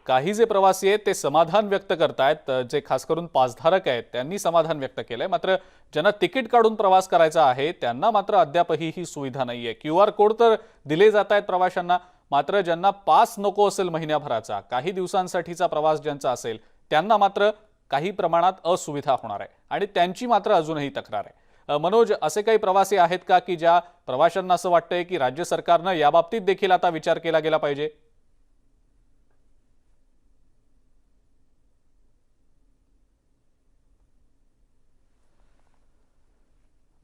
काही जे प्रवासी आहेत ते समाधान व्यक्त करतायत, जे खास करून पासधारक आहेत त्यांनी समाधान व्यक्त केलंय. मात्र ज्यांना तिकीट काढून प्रवास करायचा आहे त्यांना मात्र अद्यापही ही सुविधा नाहीये. QR कोड तर दिले जात आहेत प्रवाशांना, मात्र ज्यांना पास नको असेल महिन्याभराचा, काही दिवसांसाठीचा प्रवास ज्यांचा असेल त्यांना मात्र काही प्रमाणात असुविधा होणार आहे आणि त्यांची मात्र अजूनही तक्रार आहे. मनोज, असे काही प्रवासी आहेत का की ज्या प्रवाशांना असं वाटतंय की राज्य सरकारनं याबाबतीत देखील आता विचार केला गेला पाहिजे?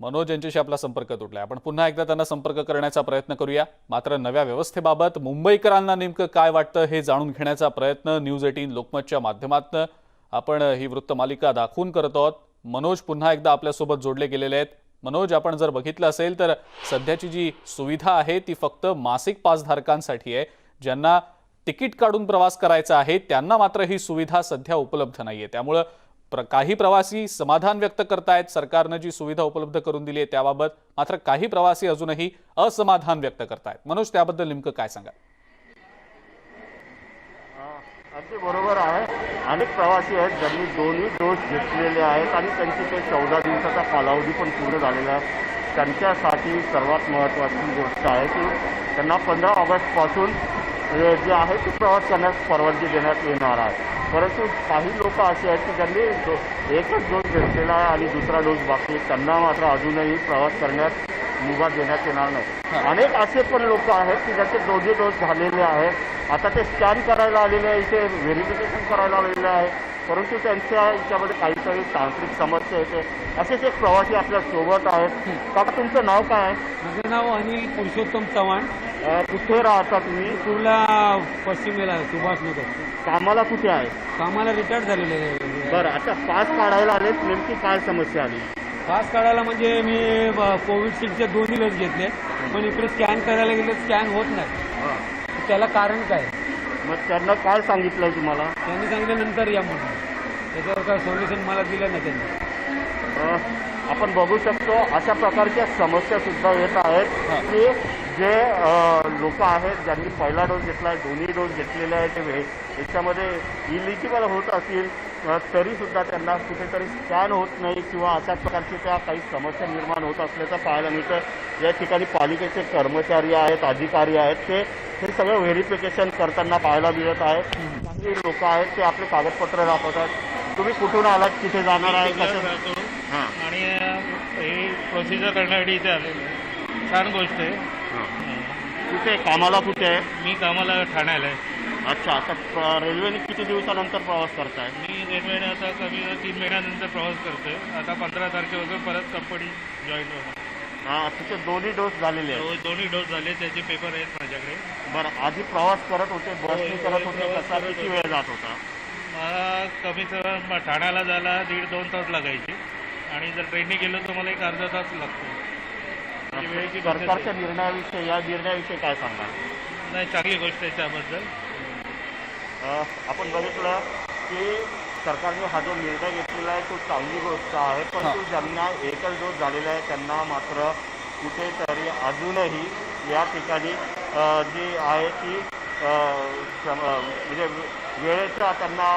मनोज यांच्याशी आपला संपर्क तुटलाय. आपण पुन्हा एकदा त्यांना संपर्क करण्याचा प्रयत्न करूया. मात्र नव्या व्यवस्थेबाबत मुंबईकरांना नेमकं काय वाटतं हे जाणून घेण्याचा प्रयत्न न्यूज 18 लोकमतच्या माध्यमातून आपण ही वृत्तमालिका दाखवून करत आहोत. मनोज पुन्हा एकदा आपल्यासोबत जोडले गेलेले आहेत. मनोज, आपण जर बघितलं असेल तर सध्याची जी सुविधा आहे ती फक्त मासिक पासधारकांसाठी आहे. ज्यांना तिकीट काढून प्रवास करायचा आहे त्यांना मात्र ही सुविधा सध्या उपलब्ध नाहीये. त्यामुळे काही प्रवासी समाधान व्यक्त करतायत सरकारने जी सुविधा उपलब्ध करून दिली आहे त्याबाबत. मात्र काही प्रवासी अजूनही असमाधान व्यक्त करतायत. मनोज, त्याबद्दल नेमकं काय सांगा? अगदी बरोबर आहे. अनेक प्रवासी आहेत ज्यांनी दोन्ही डोस घेतलेले आहेत आणि त्यांची ते 14 दिवसाचा कालावधी पण पूर्ण झालेला आहे. त्यांच्यासाठी सर्वात महत्त्वाची गोष्ट आहे की त्यांना 15 ऑगस्टपासून जे आहे ते प्रवास करण्यास परवानगी देण्यात येणार आहे. परंतु काही लोक असे आहेत की ज्यांनी एकच डोस घेतलेला आहे आणि दुसरा डोस बाकी आहे, त्यांना मात्र अजूनही प्रवास करण्यास मुभा देण्यात येणार नाही. अनेक असे पण लोक आहेत की ज्याचे दोन्ही डोस झालेले आहेत. आता ते स्कॅन करायला आलेले आहे, इथे व्हेरिफिकेशन करायला आलेले आहे, परंतु त्यांच्या याच्यामध्ये काहीतरी तांत्रिक समस्या येते. असेच एक प्रवासी आपल्या सोबत आहेत. काका, तुमचं नाव काय आहे? माझं नाव अनिल पुरुषोत्तम चव्हाण. कुठे राहता तुम्ही? कुर्ला पश्चिमेला सुभाषनगर. कामाला कुठे आहे? कामाला रिटायर्ड झालेले आहे. बरं, आता पास काढायला आले, नेमकी काय समस्या आली? पास काढायला म्हणजे मी कोविडशील्डचे 2 लस घेतले, पण इकडे स्कॅन करायला गेले स्कॅन होत नाही. त्याला कारण काय? मग त्यांना काय सांगितलंय तुम्हाला? त्यांनी सांगितलं नंतर या म्हणून. त्याच्यावर काय सोल्युशन मला दिलं नाही त्यांनी. आपण बघू शकतो अशा प्रकारच्या समस्या सुद्धा येत आहेत की जे लोक आहेत ज्यांनी पहिला डोस घेतला, दोन्ही डोस घेतलेले आहेत, ते याच्यामध्ये इलिजिबल होत असतील तरी सुद्धा त्यांना कुठेतरी स्कॅन होत नाही किंवा अशा प्रकारची त्या काही समस्या निर्माण होत असल्याचं पाहायला मिळतं. या ठिकाणी पालिकेचे कर्मचारी आहेत, अधिकारी आहेत, ते हे सगळं व्हेरिफिकेशन करताना पाहायला मिळत आहे. काही लोक आहेत ते आपले कागदपत्र दाखवतात. तुम्ही कुठून आलात, तिथे जाणार आहे, कसं? हां, आणि हे प्रोसिजर करण्यासाठी इथे आलेलो आहे. छान गोष्ट आहे. कुठे कामाला कुठे आहे? मी कामाला ठाण्याला आहे. अच्छा, आता रेल्वेने किती दिवसानंतर प्रवास करताय? मी रेल्वेने आता कमी 3 महिन्यानंतर प्रवास करतोय. आता 15 तारखेपासून परत कंपनी जॉईन होणार. हां, तिचे दोन्ही डोस झालेले आहेत? दोन्ही डोस झाले, त्याचे पेपर आहेत माझ्याकडे. बरं, आधी प्रवास करत होते, बसने करत होते, कसा किती वेळ जात होता? मला कमीत कमी ठाण्याला जायला 1.5-2 तास लागायचे आणि जर ट्रेनने गेलो तर मला 1 अर्धा तास लागतो. वेळेची सरकारच्या निर्णयाविषयी, या निर्णयाविषयी काय सांगणार? नाही, चांगली गोष्ट आहे त्याबद्दल. आपण बघितलं की सरकारने हा जो निर्णय घेतलेला आहे तो चांगली गोष्ट आहे, परंतु ज्यांना एकच डोस झालेला आहे त्यांना मात्र कुठेतरी अजूनही या ठिकाणी जी आहे ती म्हणजे वेळेचा त्यांना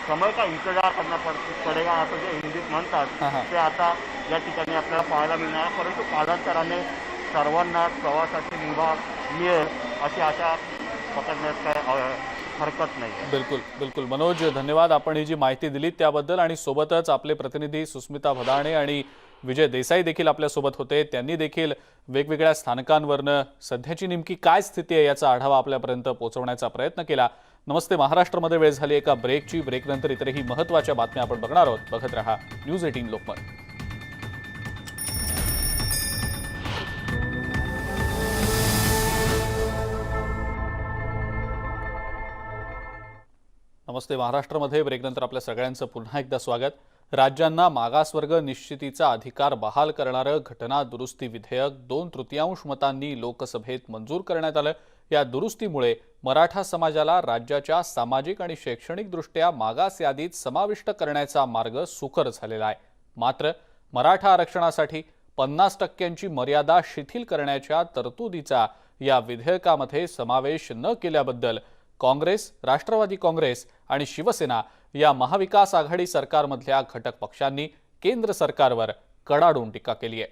समय का इंतजार करना पडेगा असं जे हिंदीत म्हणतात ते आता या ठिकाणी आपल्याला पाहायला मिळणार. परंतु कालांतराने सर्वांना प्रवासाची मुभा मिळेल अशी आशा पकडण्यात काय हरकत नाही. बिलकुल बिलकुल मनोज, धन्यवाद. आपण ही जी माहिती दिली त्याबद्दल. आणि सोबतच आपले प्रतिनिधी सुस्मिता भदाणे आणि विजय देसाई देखील आपल्यासोबत होते. त्यांनी देखील वेगवेगळ्या स्थानकांवरनं सध्याची नेमकी काय स्थिती आहे याचा आढावा आपल्यापर्यंत पोहोचवण्याचा प्रयत्न केला. नमस्ते महाराष्ट्रामध्ये वेळ झाली एका ब्रेकची. ब्रेकनंतर इतरही महत्त्वाच्या बातम्या आपण बघणार आहोत. बघत रहा न्यूज 18 लोकमत. नमस्ते महाराष्ट्रामध्ये ब्रेकनंतर आपल्या सगळ्यांचं पुन्हा एकदा स्वागत. राज्यांना मागासवर्ग निश्चितीचा अधिकार बहाल करणारं घटना दुरुस्ती विधेयक 2/3 मतांनी लोकसभेत मंजूर करण्यात आलं. या दुरुस्तीमुळे मराठा समाजाला राज्याच्या सामाजिक आणि शैक्षणिकदृष्ट्या मागास यादीत समाविष्ट करण्याचा मार्ग सुकर झालेला आहे. मात्र मराठा आरक्षणासाठी 50% मर्यादा शिथिल करण्याच्या तरतुदीचा या विधेयकामध्ये समावेश न केल्याबद्दल काँग्रेस, राष्ट्रवादी काँग्रेस आणि शिवसेना या महाविकास आघाडी सरकारमधल्या घटक पक्षांनी केंद्र सरकारवर कडाडून टीका केली आहे.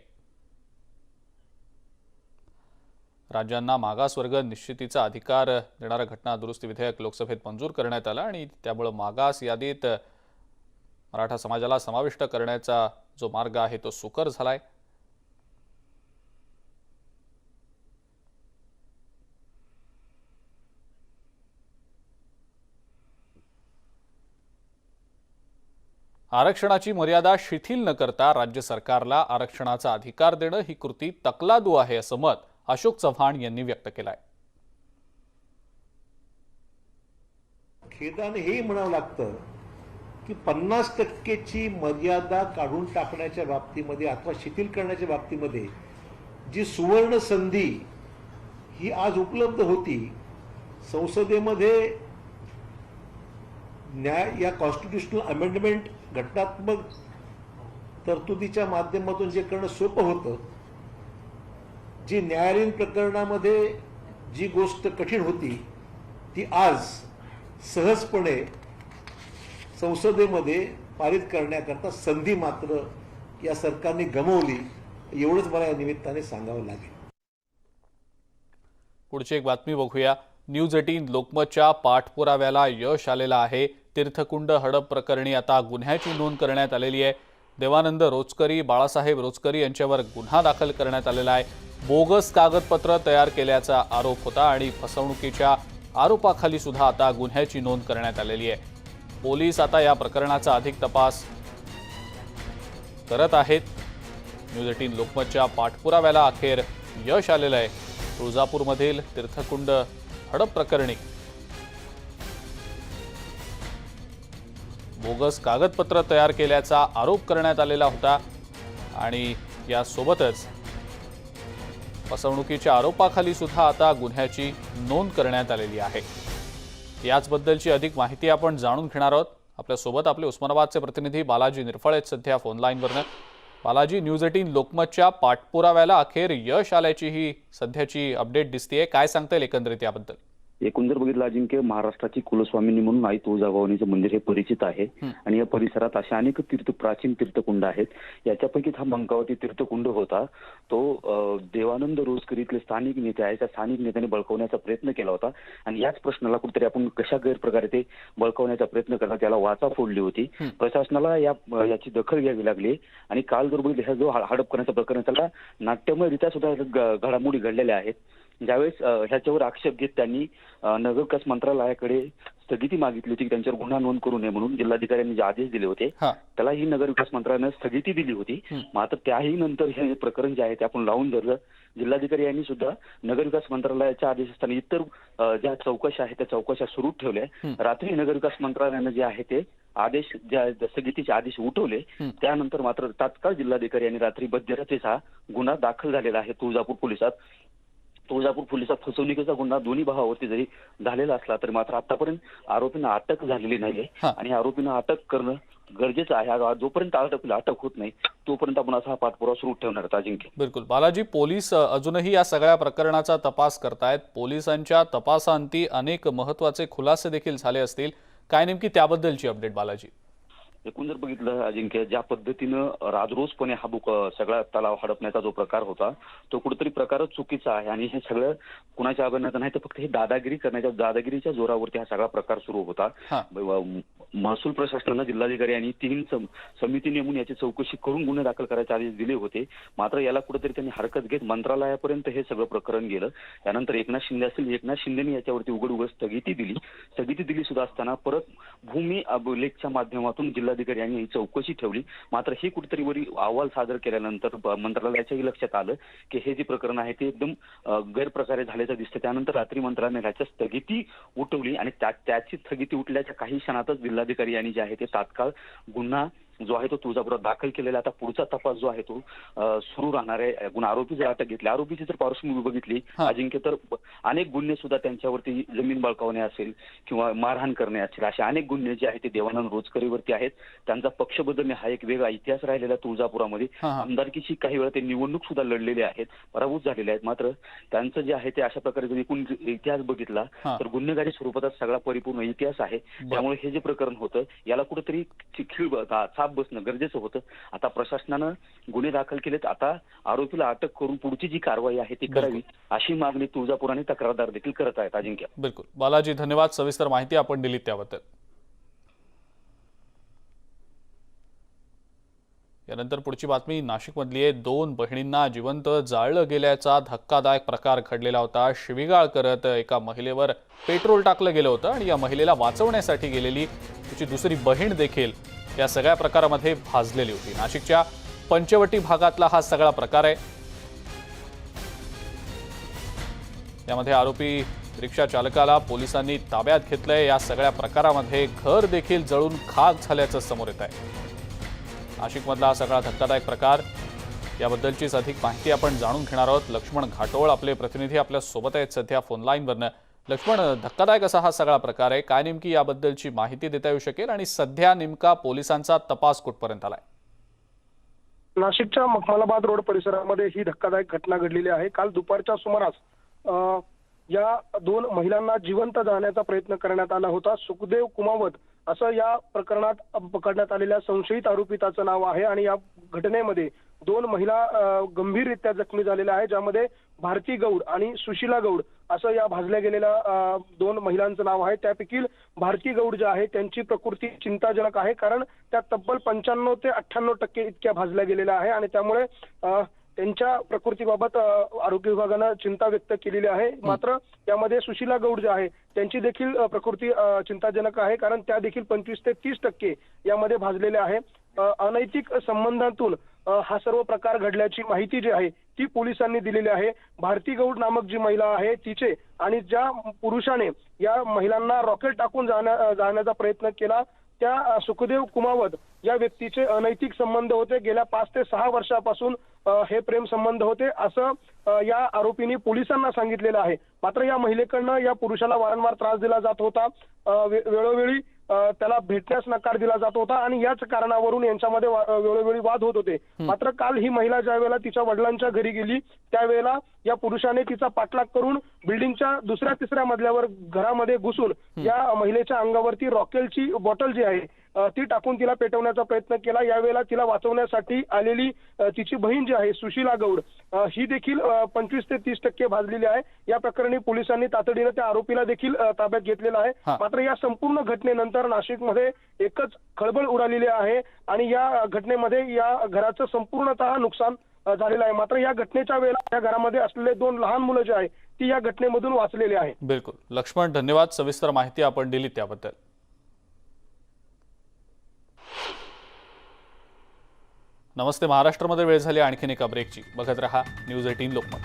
राज्यांना मागासवर्ग निश्चितीचा अधिकार देणारं घटना दुरुस्ती विधेयक लोकसभेत मंजूर करण्यात आलं आणि त्यामुळे मागास यादीत मराठा समाजाला समाविष्ट करण्याचा जो मार्ग आहे तो सुकर झालाय. आरक्षणाची मर्यादा शिथिल न करता राज्य सरकारला आरक्षणाचा अधिकार देणं ही कृती तकलादू आहे असं मत अशोक चव्हाण यांनी व्यक्त केलं आहे. खेदाने हे म्हणावं लागतं की 50%ची मर्यादा काढून टाकण्याच्या बाबतीमध्ये अथवा शिथिल करण्याच्या बाबतीमध्ये जी सुवर्ण संधी ही आज उपलब्ध होती, संसदेमध्ये या कॉन्स्टिट्यूशनल अमेंडमेंट घटनात्मक तरतुदीच्या माध्यमातून जे करणं सोपं होतं, जी न्यायालयीन प्रकरणामध्ये जी गोष्ट कठीण होती ती आज सहजपणे संसदेमध्ये पारित करण्याकरता संधी मात्र या सरकारने गमावली, एवढंच मला या निमित्ताने सांगावं लागेल. पुढची एक बातमी बघूया. न्यूज 18 लोकमतच्या पाठपुराव्याला यश आलेलं आहे. तीर्थकुंड हडप प्रकरणी आता गुन्ह्याची नोंद करण्यात आलेली आहे. देवानंद रोचकरी, बाळासाहेब रोचकरी यांच्यावर गुन्हा दाखल करण्यात आलेला आहे. बोगस कागदपत्र तयार केल्याचा आरोप होता आणि फसवणुकीच्या आरोपाखाली सुद्धा आता गुन्ह्याची नोंद करण्यात आलेली आहे. पोलीस आता या प्रकरणाचा अधिक तपास करत आहेत. न्यूज 18 लोकमतच्या पाठपुराव्याला अखेर यश आलेलं आहे. तुळजापूरमधील तीर्थकुंड हडप प्रकरणी बोगस कागदपत्र तयार केल्याचा आरोप करण्यात आलेला होता आणि यासोबतच फसवणुकीच्या आरोपाखाली सुद्धा आता गुन्ह्याची नोंद करण्यात आलेली आहे. याचबद्दलची अधिक माहिती आपण जाणून घेणार आहोत. आपल्यासोबत आपले उस्मानाबादचे प्रतिनिधी बालाजी निरफळ आहेत सध्या फोनलाईनवरनं. बालाजी, न्यूज 18 लोकमतच्या पाठपुराव्याला अखेर यश आल्याची ही सध्याची अपडेट दिसतेय. काय सांगता येईल एकंदरीत याबद्दल? एकंदर बघितलं अजिंक्य, महाराष्ट्राची कुलस्वामिनी म्हणून आई तुळजाभवानीचं मंदिर हे परिचित आहे आणि या परिसरात अशा अनेक प्राचीन तीर्थकुंड आहेत. याच्यापैकी हा मंकावती तीर्थकुंड होता. तो देवानंद रोचकरी इथले स्थानिक नेते आहेत, त्या स्थानिक नेत्याने बळकावण्याचा प्रयत्न केला होता आणि याच प्रश्नाला कुठेतरी आपण कशा गैरप्रकारे ते बळकावण्याचा प्रयत्न करतात त्याला वाचा फोडली होती. प्रशासनाला याची दखल घ्यावी लागली आणि काल जर बघितलं, ह्या जो हडप करण्याचा प्रकरण त्याला नाट्यमयरित्या सुद्धा घडामोडी घडलेल्या आहेत. ज्यावेळेस ह्याच्यावर आक्षेप घेत त्यांनी नगरविकास मंत्रालयाकडे स्थगिती मागितली होती की त्यांच्यावर गुन्हा नोंद करू नये म्हणून जिल्हाधिकाऱ्यांनी जे आदेश दिले होते त्याला ही नगरविकास मंत्रालयाने स्थगिती दिली होती. मात्र त्याही नंतर हे प्रकरण जे आहे ते आपण लावून धरलं. जिल्हाधिकारी यांनी सुद्धा नगरविकास मंत्रालयाच्या आदेशाने इतर ज्या चौकशा आहेत त्या चौकशा सुरू ठेवल्या. रात्री नगरविकास मंत्रालयाने जे आहे ते आदेश, ज्या स्थगितीचे आदेश उठवले. त्यानंतर मात्र तात्काळ जिल्हाधिकारी यांनी रात्री मध्यरात्रीचा गुन्हा दाखल झालेला आहे तुळजापूर पोलिसात. तुळजापूर पोलिसात फसवणुकीचा गुन्हा दोन्ही भावावरती जरी झालेला असला तरी मात्र आतापर्यंत आरोपींना अटक झालेली नाहीये आणि आरोपींना अटक करणं गरजेचं आहे. जोपर्यंत आरोपीला अटक होत नाही तोपर्यंत आपण असा पाठपुरावा सुरू ठेवणार आहोत. अजिंक्य, बिलकुल. बालाजी, पोलीस अजूनही या सगळ्या प्रकरणाचा तपास करतायत. पोलिसांच्या तपासाअंती अनेक महत्वाचे खुलासे देखील झाले असतील. काय नेमकी त्याबद्दलची अपडेट बालाजी? एकूण जर बघितलं अजिंक्य, ज्या पद्धतीनं राजरोसपणे हा सगळा तलाव हडपण्याचा जो प्रकार होता तो कुठेतरी प्रकारच चुकीचा आहे आणि हे सगळं कुणाच्या अगण्यात नाही तर फक्त हे दादागिरीच्या जोरावरती हा सगळा प्रकार सुरू होता. महसूल प्रशासनानं जिल्हाधिकारी यांनी 3 समिती नेमून याची चौकशी करून गुन्हे दाखल करायचे आदेश दिले होते. मात्र याला कुठेतरी त्यांनी हरकत घेत मंत्रालयापर्यंत हे सगळं प्रकरण गेलं. त्यानंतर एकनाथ शिंदे असतील, एकनाथ शिंदेनी याच्यावरती उघड स्थगिती दिली सुद्धा असताना परत भूमी अभिलेखच्या माध्यमातून जिल्हाधिकारी यांनी ही चौकशी ठेवली. मात्र ही कुठेतरी वरी अहवाल सादर केल्यानंतर मंत्रालयाच्याही लक्षात आलं की हे जे प्रकरण आहे ते एकदम गैरप्रकारे झाल्याचं दिसतं. त्यानंतर रात्री मंत्रालयाने याची स्थगिती उठवली आणि त्याची स्थगिती उठल्याच्या काही क्षणातच जिल्हाधिकारी यांनी जे आहे ते तात्काळ गुन्हा जो आहे तो तुळजापुरात दाखल केलेला. आता पुढचा तपास जो आहे तो सुरू राहणार आहे. गुन्हा आरोपी जर अटक घेतली, आरोपीची जर पार्श्वभूमी बघितली अजिंक्य, तर अनेक गुन्हे सुद्धा त्यांच्यावरती जमीन बळकावणे असेल किंवा मारहाण करणे असेल असे अनेक गुन्हे जे आहेत ते देवानंद रोचकरीवरती आहेत. त्यांचा पक्ष बदलणे हा एक वेगळा इतिहास राहिलेला तुळजापुरामध्ये. आमदारकीची काही वेळा ते निवडणूक सुद्धा लढलेले आहेत, पराभूत झालेले आहेत. मात्र त्यांचं जे आहे ते अशा प्रकारे जर एकूण इतिहास बघितला तर गुन्हेगारी स्वरूपात सगळा परिपूर्ण इतिहास आहे. त्यामुळे हे जे प्रकरण होतं याला कुठेतरी छाप बसणं गरजेचं होतं. आता प्रशासनानं गुन्हे दाखल केलेत. आता आरोपीला अटक करून पुढची जी कारवाई आहे ती करावी अशी मागणी तुळजापूर आणि तक्रारदार देखील करत आहेत. अजिंक्य, बिलकुल. बालाजी, धन्यवाद. सविस्तर माहिती आपण दिली त्याबद्दल. यानंतर पुढची बातमी नाशिकमधली आहे. 2 बहिणींना जिवंत जाळलं गेल्याचा धक्कादायक प्रकार घडलेला होता. शिवीगाळ करत एका महिलेवर पेट्रोल टाकलं गेलं होतं आणि या महिलेला वाचवण्यासाठी गेलेली तिची दुसरी बहीण देखील या सगळ्या प्रकारामध्ये भाजलेली होती। नाशिकच्या पंचवटी भागातला हा सगळा प्रकार आहे। यामध्ये आरोपी रिक्षा चालकाला पोलिसांनी ताब्यात घेतलंय। या सगळ्या प्रकारामध्ये घर देखील जळून खाक झाल्याचं समोर येत आहे। नाशिकमधला हा सगळा धक्कादायक प्रकार, याबद्दलचीच अधिक माहिती आपण जाणून घेणार आहोत। लक्ष्मण घाटोळ आपले प्रतिनिधी आपल्या सोबत आहेत सध्या फोन लाईनवरनं। लक्ष्मण, धक्कादायक असा हा सगळा प्रकार आहे, काय नेमकी याबद्दलची माहिती देता येऊ शकेल आणि सध्या नेमका पोलिसांचा तपास कुठपर्यंत आलाय? नाशिकच्या मखमलाबाद रोड परिसरामध्ये ही धक्कादायक घटना घडलेली आहे। काल दुपारच्या सुमारास या दोन महिलांना जिवंत जाळण्याचा प्रयत्न करण्यात आला होता। सुखदेव कुमावत असं या प्रकरणात पकडण्यात आलेल्या संशयित आरोपिताचं नाव आहे आणि या घटनेमध्ये दोन महिला गंभीररित्या जखमी झालेल्या आहेत, ज्यामध्ये भारती गौड आणि सुशीला गौड असं या भाजल्या गेलेल्या दोन महिलांचं नाव आहे। त्यापैकी भारती गौड ज्या आहे त्यांची प्रकृती चिंताजनक आहे, कारण त्या तब्बल 95 ते 98% इतक्या भाजल्या गेलेल्या आहे आणि त्यामुळे त्यांच्या प्रकृतीबाबत आरोग्य विभागानं चिंता व्यक्त केलेली आहे। मात्र यामध्ये सुशीला गौड ज्या आहे त्यांची देखील प्रकृती चिंताजनक आहे, कारण त्या देखील 25 ते 30% यामध्ये भाजलेल्या आहे। अनैतिक संबंधातून हा सर्व प्रकार घडल्याची माहिती जी आहे ती पोलिसांनी दिलेली आहे। भारती गौड नामक जी महिला आहे तिचे आणि ज्या पुरुषाने या महिलांना रॉकेट टाकून जाण्याचा प्रयत्न केला त्या सुखदेव कुमावत या व्यक्तीचे अनैतिक संबंध होते। गेल्या 5 ते 6 वर्षापासून हे प्रेम संबंध होते असं या आरोपींनी पोलिसांना सांगितलेलं आहे। मात्र या महिलेकडनं या पुरुषाला वारंवार त्रास दिला जात होता, वेळोवेळी त्याला भेटण्यास नकार दिला जात होता आणि याच कारणावरून यांच्यामध्ये वेळोवेळी वाद होत होते। मात्र काल ही महिला ज्या वेळेला तिच्या वडिलांच्या घरी गेली त्यावेळेला या पुरुषाने तिचा पाठलाग करून बिल्डिंगच्या दुसऱ्या तिसऱ्या मजल्यावर घरामध्ये घुसून या महिलेच्या अंगावरती रॉकेलची बॉटल जी आहे ती टाकून तिला पेटवण्याचा प्रयत्न केला। यावेळेला तिला वाचवण्यासाठी आलेली तिची बहीण जी आहे सुशीला गौड ही देखील 25 ते 30% भाजलेली आहे। या प्रकरणी पोलिसांनी तातडीने त्या आरोपीला देखील ताब्यात घेतलेला आहे। मात्र या संपूर्ण घटनेनंतर नाशिकमध्ये एकच खळबळ उडालेली आहे आणि या घटनेमध्ये या घराचं संपूर्णतः नुकसान झालेलं आहे। मात्र या घटनेच्या वेळेला या घरामध्ये असलेले 2 लहान मुलं जे आहे ती या घटनेमधून वाचलेली आहे। बिलकुल लक्ष्मण, धन्यवाद सविस्तर माहिती आपण दिली त्याबद्दल। नमस्ते महाराष्ट्रामध्ये वेळ झाली आणखीन एका ब्रेकची। बघत रहा न्यूज 18 लोकमत।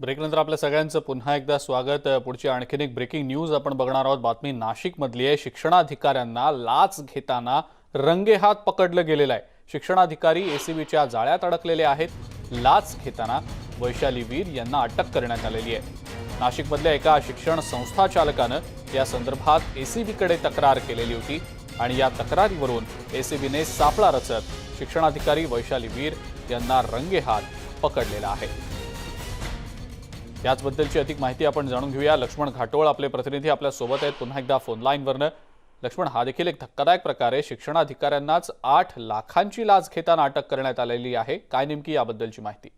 ब्रेकनंतर आपल्या सगळ्यांचं पुन्हा एकदा स्वागत। पुढची आणखीन एक ब्रेकिंग न्यूज आपण बघणार आहोत। बातमी नाशिकमधली आहे। शिक्षणाधिकाऱ्यांना लाच घेताना रंगेहात पकडलं गेलेलं आहे। शिक्षणाधिकारी एसीबीच्या जाळ्यात अडकलेले आहेत। लाच घेताना वैशाली वीर यांना अटक करण्यात आलेली आहे। नाशिकमधल्या एका शिक्षण संस्था चालकानं या संदर्भात एसीबीकडे तक्रार केलेली होती आणि या तक्रारीवरून एसीबीने सापळा रचत शिक्षणाधिकारी वैशाली वीर यांना रंगेहात पकडलेला आहे। याचबद्दलची अधिक माहिती आपण जाणून घेऊया। लक्ष्मण घाटोळ आपले प्रतिनिधी आपल्या सोबत आहेत पुन्हा एकदा फोन लाईनवरनं। लक्ष्मण, हा देखील एक धक्कादायक प्रकार आहे। शिक्षणाधिकाऱ्यांनाच 8 लाखांची लाच घेताना अटक करण्यात आलेली आहे, काय नेमकी याबद्दलची माहिती?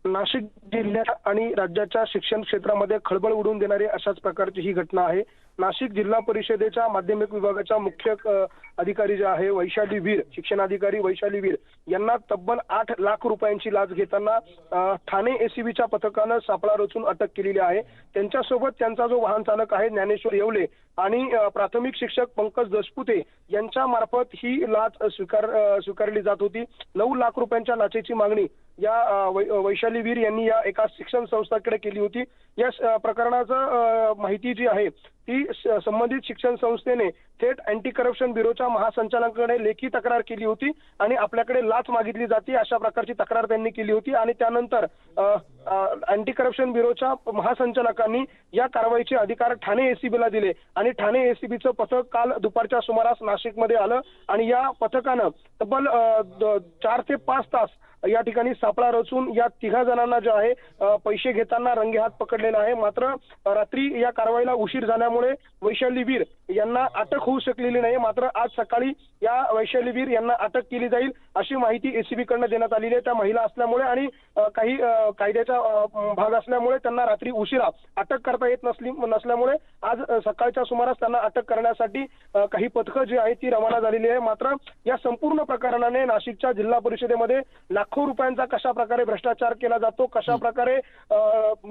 नाशिक जिल्ह्यात आणि राज्याच्या शिक्षण क्षेत्रामध्ये खळबळ उडवून देणारी अशाच प्रकारची ही घटना आहे। नाशिक जिल्हा परिषदेच्या माध्यमिक विभागाच्या मुख्य अधिकारी जे आहे वैशाली वीर, शिक्षणाधिकारी वैशाली वीर यांना तब्बल 8 लाख रुपयांची लाच घेताना ठाणे एसीबीच्या पथकानं सापळा रचून अटक केलेली आहे। त्यांच्यासोबत त्यांचा जो वाहन चालक आहे ज्ञानेश्वर येवले आणि प्राथमिक शिक्षक पंकज दशपुते यांच्या मार्फत ही लाच स्वीकारली जात होती। 9 लाख रुपयांच्या लाचेची मागणी या वैशाली वीर यांनी या एका शिक्षण संस्थेकडे केली होती। या प्रकरणाचं माहिती जी आहे ती संबंधित शिक्षण संस्थेने थेट अँटी करप्शन ब्युरोच्या महासंचालकांकडे लेखी तक्रार केली होती आणि आपल्याकडे लाच मागितली जाते अशा प्रकारची तक्रार त्यांनी केली होती आणि त्यानंतर अँटी करप्शन ब्युरोच्या महासंचालकांनी या कारवाईचे अधिकार ठाणे एसीबीला दिले आणि ठाणे एसीबीचं पथक काल दुपारच्या सुमारास नाशिकमध्ये आलं आणि या पथकानं तब्बल 4 ते 5 तास या ठिकाणी सापळा रचून या 3 जणांना जे आहे पैसे घेताना रंगेहात पकडलेला आहे. मात्र रात्री या कारवाईला उशीर झाल्यामुळे वैशाली वीर यांना अटक होऊ शकलेली नाही. मात्र आज सकाळी या वैशाली वीर यांना अटक केली जाईल अशी माहिती एसीबी कडनं देण्यात आलेली आहे. त्या महिला असल्यामुळे आणि काही कायद्याचा भाग असल्यामुळे त्यांना रात्री उशिरा अटक करता येत नसल्यामुळे आज सकाळच्या सुमारास त्यांना अटक करण्यासाठी काही पथकं जी आहेत ती रवाना झालेली आहे. मात्र या संपूर्ण प्रकरणाने नाशिकच्या जिल्हा परिषदेमध्ये लाखो रुपयांचा कशा प्रकारे भ्रष्टाचार केला जातो, कशा प्रकारे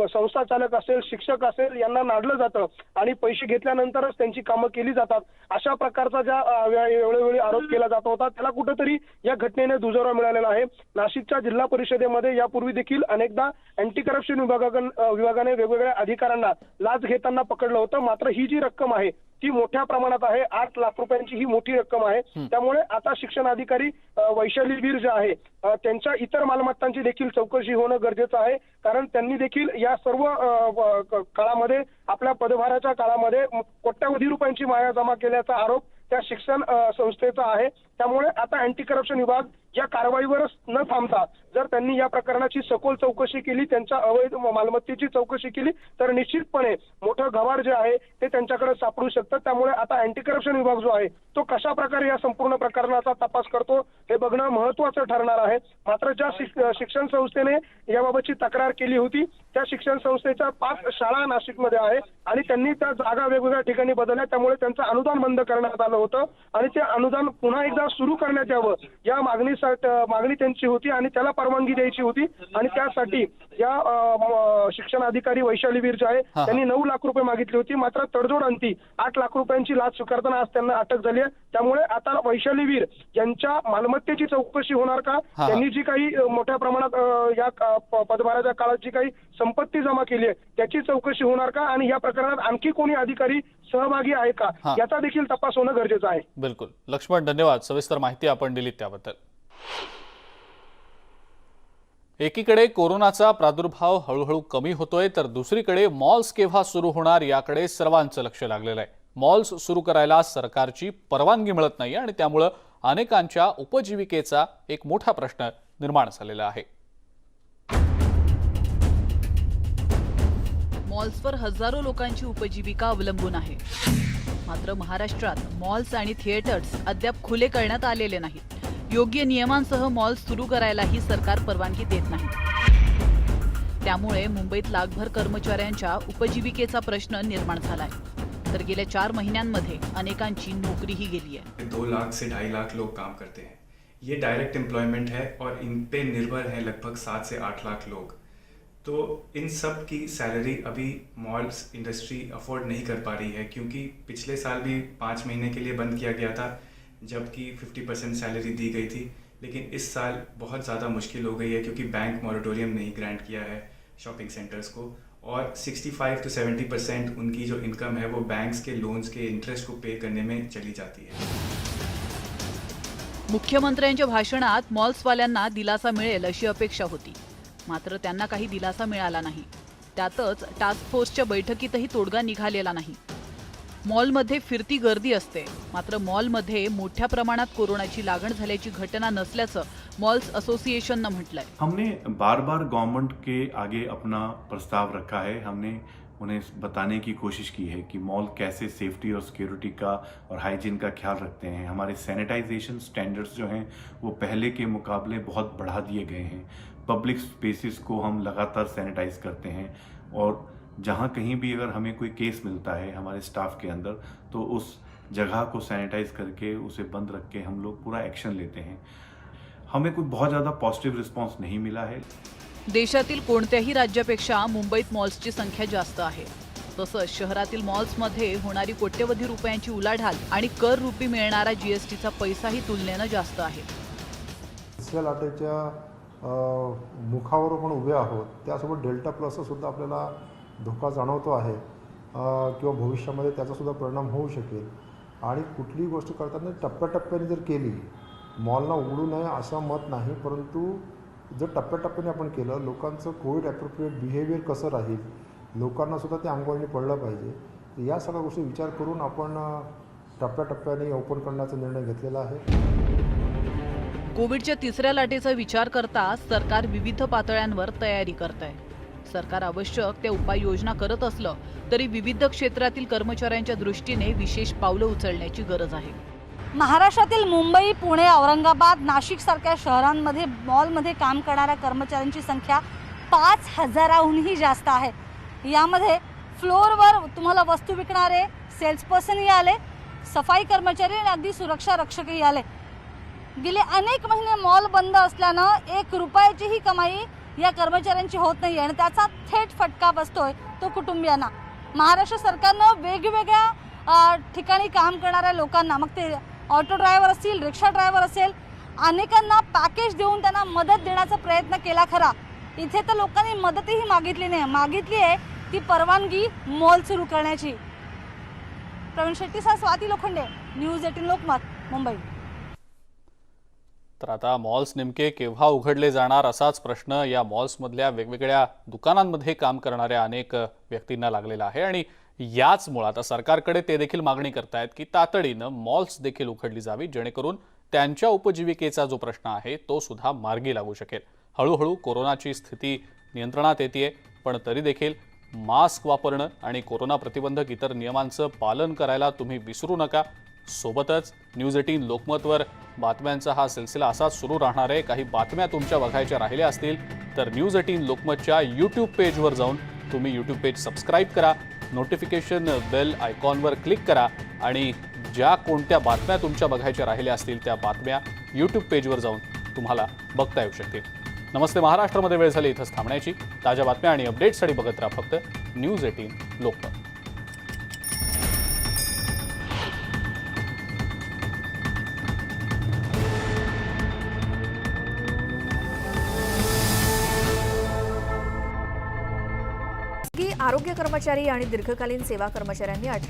संस्था चालक असेल, शिक्षक असेल यांना नाडलं जातं आणि पैसे घेतल्यानंतरच त्यांची कामं केली जातात, अशा प्रकारचा ज्या वेळोवेळी आरोप केला जात होता त्याला कुठेतरी या घटनेने दुजोरा मिळालेला आहे. नाशिकच्या जिल्हा परिषदेमध्ये यापूर्वी देखील अनेकदा अँटी करप्शन विभागाने वेगवेगळ्या अधिकाऱ्यांना लाच घेताना पकडलं होतं. मात्र ही जी रक्कम आहे ती मोठ्या प्रमाणात आहे. 8 लाख रुपयांची ही मोठी रक्कम आहे. त्यामुळे आता शिक्षण अधिकारी वैशाली वीर जे आहे त्यांच्या इतर मालमत्तांची देखील चौकशी होणं गरजेचं आहे. कारण त्यांनी देखील या सर्व काळामध्ये आपल्या पदभाराच्या काळामध्ये कोट्यवधी रुपयांची माया जमा केल्याचा आरोप त्या शिक्षण संस्थेचा आहे. त्यामुळे आता अँटी करप्शन विभाग या कारवाईवरच न थांबता जर त्यांनी या प्रकरणाची सखोल चौकशी केली, त्यांच्या अवैध मालमत्तेची चौकशी केली तर निश्चितपणे मोठं गवार जे आहे ते त्यांच्याकडे सापडू शकतं. त्यामुळे आता अँटी करप्शन विभाग जो आहे तो कशा प्रकारे या संपूर्ण प्रकरणाचा तपास करतो हे बघणं महत्त्वाचं ठरणार आहे. मात्र ज्या शिक्षण संस्थेने याबाबतची तक्रार केली होती त्या शिक्षण संस्थेच्या 5 शाळा नाशिकमध्ये आहे आणि त्यांनी त्या जागा वेगवेगळ्या ठिकाणी बदलल्या. त्यामुळे त्यांचं अनुदान बंद करण्यात आलं होतं आणि ते अनुदान पुन्हा एकदा सुरू करण्यात यावं या मागणी त्यांची होती आणि त्याला परवानगी द्यायची होती. आणि त्यासाठी या शिक्षण अधिकारी वैशाली वीर जे आहे त्यांनी 9 लाख रुपये मागितली होती. मात्र तडजोड अंती 8 लाख रुपयांची लाच स्वीकारताना आज त्यांना अटक झाली आहे. त्यामुळे आता वैशाली वीर यांच्या मालमत्तेची चौकशी होणार का, त्यांनी जी काही मोठ्या प्रमाणात या पदभाराच्या काळात जी काही संपत्ती जमा केली आहे त्याची चौकशी होणार का आणि या प्रकरणात आणखी कोणी अधिकारी सहभागी आहे का याचा देखील तपास होणं गरजेचं आहे. बिलकुल लक्ष्मण, धन्यवाद. सविस्तर माहिती आपण दिलीत त्याबद्दल. एकीकडे कोरोनाचा प्रादुर्भाव हळूहळू कमी होतोय तर दुसरीकडे मॉल्स केव्हा सुरू होणार याकडे सर्वांचं लक्ष लागलेलं आहे. मॉल्स सुरू करायला सरकारची परवानगी मिळत नाही आणि त्यामुळे अनेकांच्या उपजीविकेचा एक मोठा प्रश्न निर्माण झालेला आहे. मॉल्सवर हजारो लोकांची उपजीविका अवलंबून आहे. मात्र महाराष्ट्रात मॉल्स आणि थिएटर्स अद्याप खुले करण्यात आलेले नाहीत. योग्य नियमांसह मॉल्स सुरू करायलाही सरकार परवानगी देत नाही. त्यामुळे मुंबईत लाखभर कर्मचाऱ्यांच्या उपजीविकेचा प्रश्न निर्माण झालाय. तर गेल्या 4 महिन्यांमध्ये अनेकांची नोकरीही गेली आहे. 2 लाख से 2.5 लाख लोग काम करते हैं. ये डायरेक्ट एम्प्लॉयमेंट है और इन पे निर्भर है लगभग 7 से 8 लाख लोग. तो इन सब की सैलरी अभी मॉल्स इंडस्ट्री अफोर्ड नहीं कर पा रही है क्योंकि पिछले साल भी 5 महीने के लिए बंद किया गया था जबकि 50% सैलरी दी गई थी. लेकिन इस साल बहुत ज़्यादा मुश्किल हो गई है क्योंकि बैंक मॉरेटोरियम नहीं ग्रांट किया है शॉपिंग सेंटर्स को और 65 to 70% उनकी जो इनकम है वो बैंक्स के लोन्स के इंटरेस्ट को पे करने में चली जाती है. मुख्यमंत्र्यांच्या भाषणात मॉल्सवाल्यांना दिलासा मिळेल अशी अपेक्षा होती. मात्र त्यांना काही दिलासा मिळाला नाही. त्यातच टास्क फोर्सच्या बैठकीतही तोडगा निघालेला नाही. मॉलमध्ये फिरती गर्दी असते. मात्र मॉलमध्ये मोठ्या प्रमाणात कोरोनाची लागण झाल्याची घटना नसल्याचं मॉल्स असोसिएशननं म्हटलंय. हमने बार बार गवर्नमेंट के आगे अपना प्रस्ताव रखा है. हमने उन्हें बताने की कोशिश की है कि मॉल कैसे सेफ्टी और सिक्योरिटी का और हाइजीन का ख्याल रखते हैं. हमारे सैनिटाइजेशन स्टैंडर्ड्स जो हैं वो पहले के मुकाबले बहुत बढ़ा दिए गए हैं. पब्लिक स्पेसेस को हम लगातार सैनिटाइज करते हैं और जहाँ कहीं भी अगर हमें कोई केस मिलता है हमारे स्टाफ के अंदर तो उस जगह को सैनिटाइज करके उसे बंद रख के हम लोग पूरा एक्शन लेते हैं. हमें कोई बहुत ज़्यादा पॉजिटिव रिस्पॉन्स नहीं मिला है. देशातील कोणत्याही राज्यापेक्षा मुंबईत मॉल्सची संख्या जास्त आहे. तसंच शहरातील मॉल्समध्ये होणारी कोट्यवधी रुपयांची उलाढाल आणि कर रूपी मिळणारा जीएसटीचा पैसाही तुलनेनं जास्त आहे. लाटेच्या मुखावर आपण उभे आहोत. त्यासोबत डेल्टा प्लसचा सुद्धा आपल्याला धोका जाणवतो आहे किंवा भविष्यामध्ये त्याचा सुद्धा परिणाम होऊ शकेल. आणि कुठलीही गोष्ट करताना टप्प्याटप्प्याने जर केली, मॉलला उघडू नये असं मत नाही, परंतु जर टप्प्याटप्प्याने आपण केलं, लोकांचं कोविड ॲप्रोप्रिएट बिहेवियर कसं राहील, लोकांना सुद्धा ते अंगवळणी पडलं पाहिजे. तर या सगळ्या गोष्टी विचार करून आपण टप्प्याटप्प्याने ओपन करण्याचा निर्णय घेतलेला आहे. कोविडच्या तिसऱ्या लाटेचा विचार करता सरकार विविध पातळ्यांवर तयारी करत आहे. सरकार आवश्यक त्या उपाययोजना करत असलं तरी विविध क्षेत्रातील कर्मचाऱ्यांच्या दृष्टीने विशेष पावलं उचलण्याची गरज आहे. महाराष्ट्रातील मुंबई, पुणे, औरंगाबाद, नाशिक सारख्या शहरांमध्ये मॉलमध्ये काम करणाऱ्या कर्मचाऱ्यांची संख्या 5,000हूनही जास्त आहे. यामध्ये फ्लोअरवर तुम्हाला वस्तू विकणारे सेल्सपर्सनही आले, सफाई कर्मचारी आणि अगदी सुरक्षा रक्षकही आले. गेले अनेक महिने मॉल बंद असल्यानं 1 रुपयाचीही कमाई या कर्मचाऱ्यांची होत नाही आणि त्याचा थेट फटका बसतोय तो कुटुंबियांना. महाराष्ट्र सरकारनं वेगवेगळ्या ठिकाणी काम करणाऱ्या लोकांना, मग ते ऑटो ड्रायव्हर असतील, रिक्षा ड्रायव्हर असेल, अनेकांना पॅकेज देऊन त्यांना मदत देण्याचा प्रयत्न केला खरा. इथे तर लोकांनी मदतही मागितली नाही, मागितली आहे ती परवानगी मॉल सुरू करण्याची. प्रवीण शेट्टीसह स्वाती लोखंडे, न्यूज 18 लोकमत, मुंबई. तर आता मॉल्स नेमके केव्हा उघडले जाणार असाच प्रश्न या मॉल्समधल्या वेगवेगळ्या दुकानांमध्ये काम करणाऱ्या अनेक व्यक्तींना लागलेला आहे आणि याचमुळे आता सरकारकडे ते देखील मागणी करतायत की तातडीनं मॉल्स देखील उघडली जावी, जेणेकरून त्यांच्या उपजीविकेचा जो प्रश्न आहे तो सुद्धा मार्गी लागू शकेल. हळूहळू कोरोनाची स्थिती नियंत्रणात येते, पण तरी देखील मास्क वापरणं आणि कोरोना प्रतिबंधक इतर नियमांचं पालन करायला तुम्ही विसरू नका. सोबतच न्यूज 18 लोकमतवर बातम्यांचा हा सिलसिला असाच सुरू राहणार आहे. काही बातम्या तुमच्या बघायच्या राहिल्या असतील तर न्यूज 18 लोकमतच्या यूट्यूब पेजवर जाऊन तुम्ही यूट्यूब पेज सबस्क्राईब करा, नोटिफिकेशन बेल आयकॉनवर क्लिक करा आणि ज्या कोणत्या बातम्या तुमच्या बघायच्या राहिल्या असतील त्या बातम्या यूट्यूब पेजवर जाऊन तुम्हाला बघता येऊ शकतील. नमस्ते महाराष्ट्रामध्ये वेळ झाली इथंच थांबण्याची. ताज्या बातम्या आणि अपडेट्ससाठी बघत राहा फक्त न्यूज 18 लोकमत. आरोग्य कर्मचारी आणि दीर्घकालीन सेवा कर्मचाऱ्यांनी